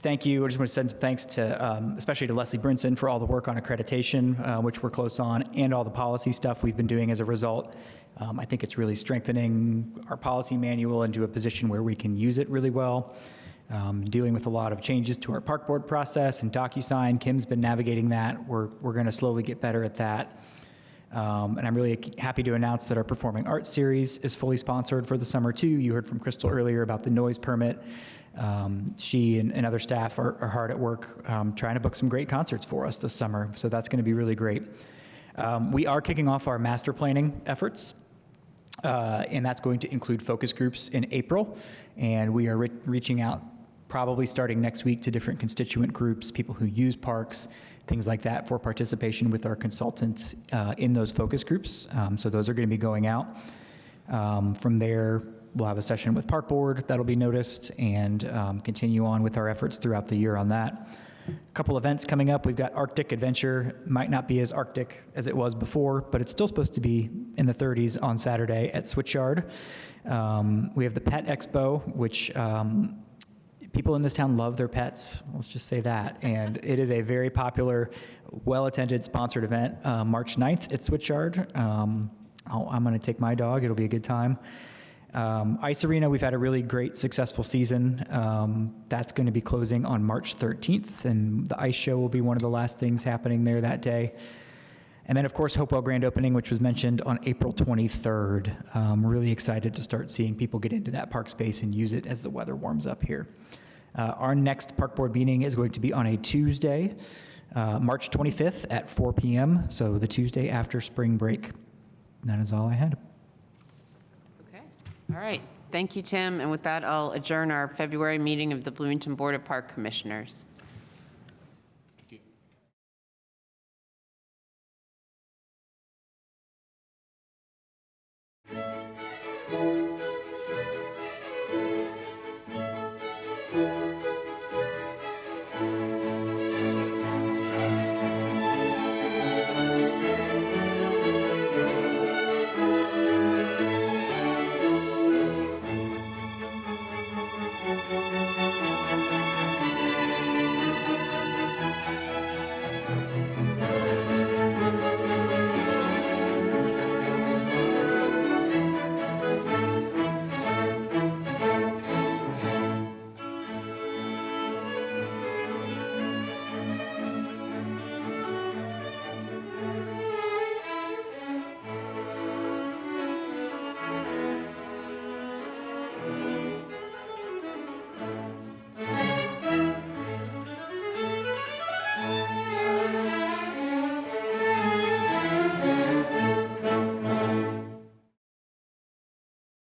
thank you. I just want to send some thanks to, especially to Leslie Brinson for all the work on accreditation, which we're close on, and all the policy stuff we've been doing as a result. I think it's really strengthening our policy manual into a position where we can use it really well. Dealing with a lot of changes to our park board process and DocuSign. Kim's been navigating that. We're going to slowly get better at that. And I'm really happy to announce that our Performing Arts Series is fully sponsored for the summer too. You heard from Crystal earlier about the noise permit. She and other staff are hard at work trying to book some great concerts for us this summer, so that's going to be really great. We are kicking off our master planning efforts, and that's going to include focus groups in April, and we are reaching out probably starting next week to different constituent groups, people who use parks, things like that, for participation with our consultants in those focus groups. So those are going to be going out. From there, we'll have a session with Park Board that'll be noticed, and continue on with our efforts throughout the year on that. A couple events coming up. We've got Arctic Adventure. Might not be as Arctic as it was before, but it's still supposed to be in the 30s on Saturday at Switchyard. We have the Pet Expo, which people in this town love their pets. Let's just say that. And it is a very popular, well-attended, sponsored event. March 9th at Switchyard. I'm going to take my dog. It'll be a good time. Ice Arena, we've had a really great, successful season. That's going to be closing on March 13th, and the ice show will be one of the last things happening there that day. And then, of course, Hopewell Grand Opening, which was mentioned on April 23rd. Really excited to start seeing people get into that park space and use it as the weather warms up here. Our next Park Board meeting is going to be on a Tuesday, March 25th at 4 p.m., so the Tuesday after spring break. And that is all I had. Okay. All right. Thank you, Tim. And with that, I'll adjourn our February meeting of the Bloomington Board of Park Commissioners.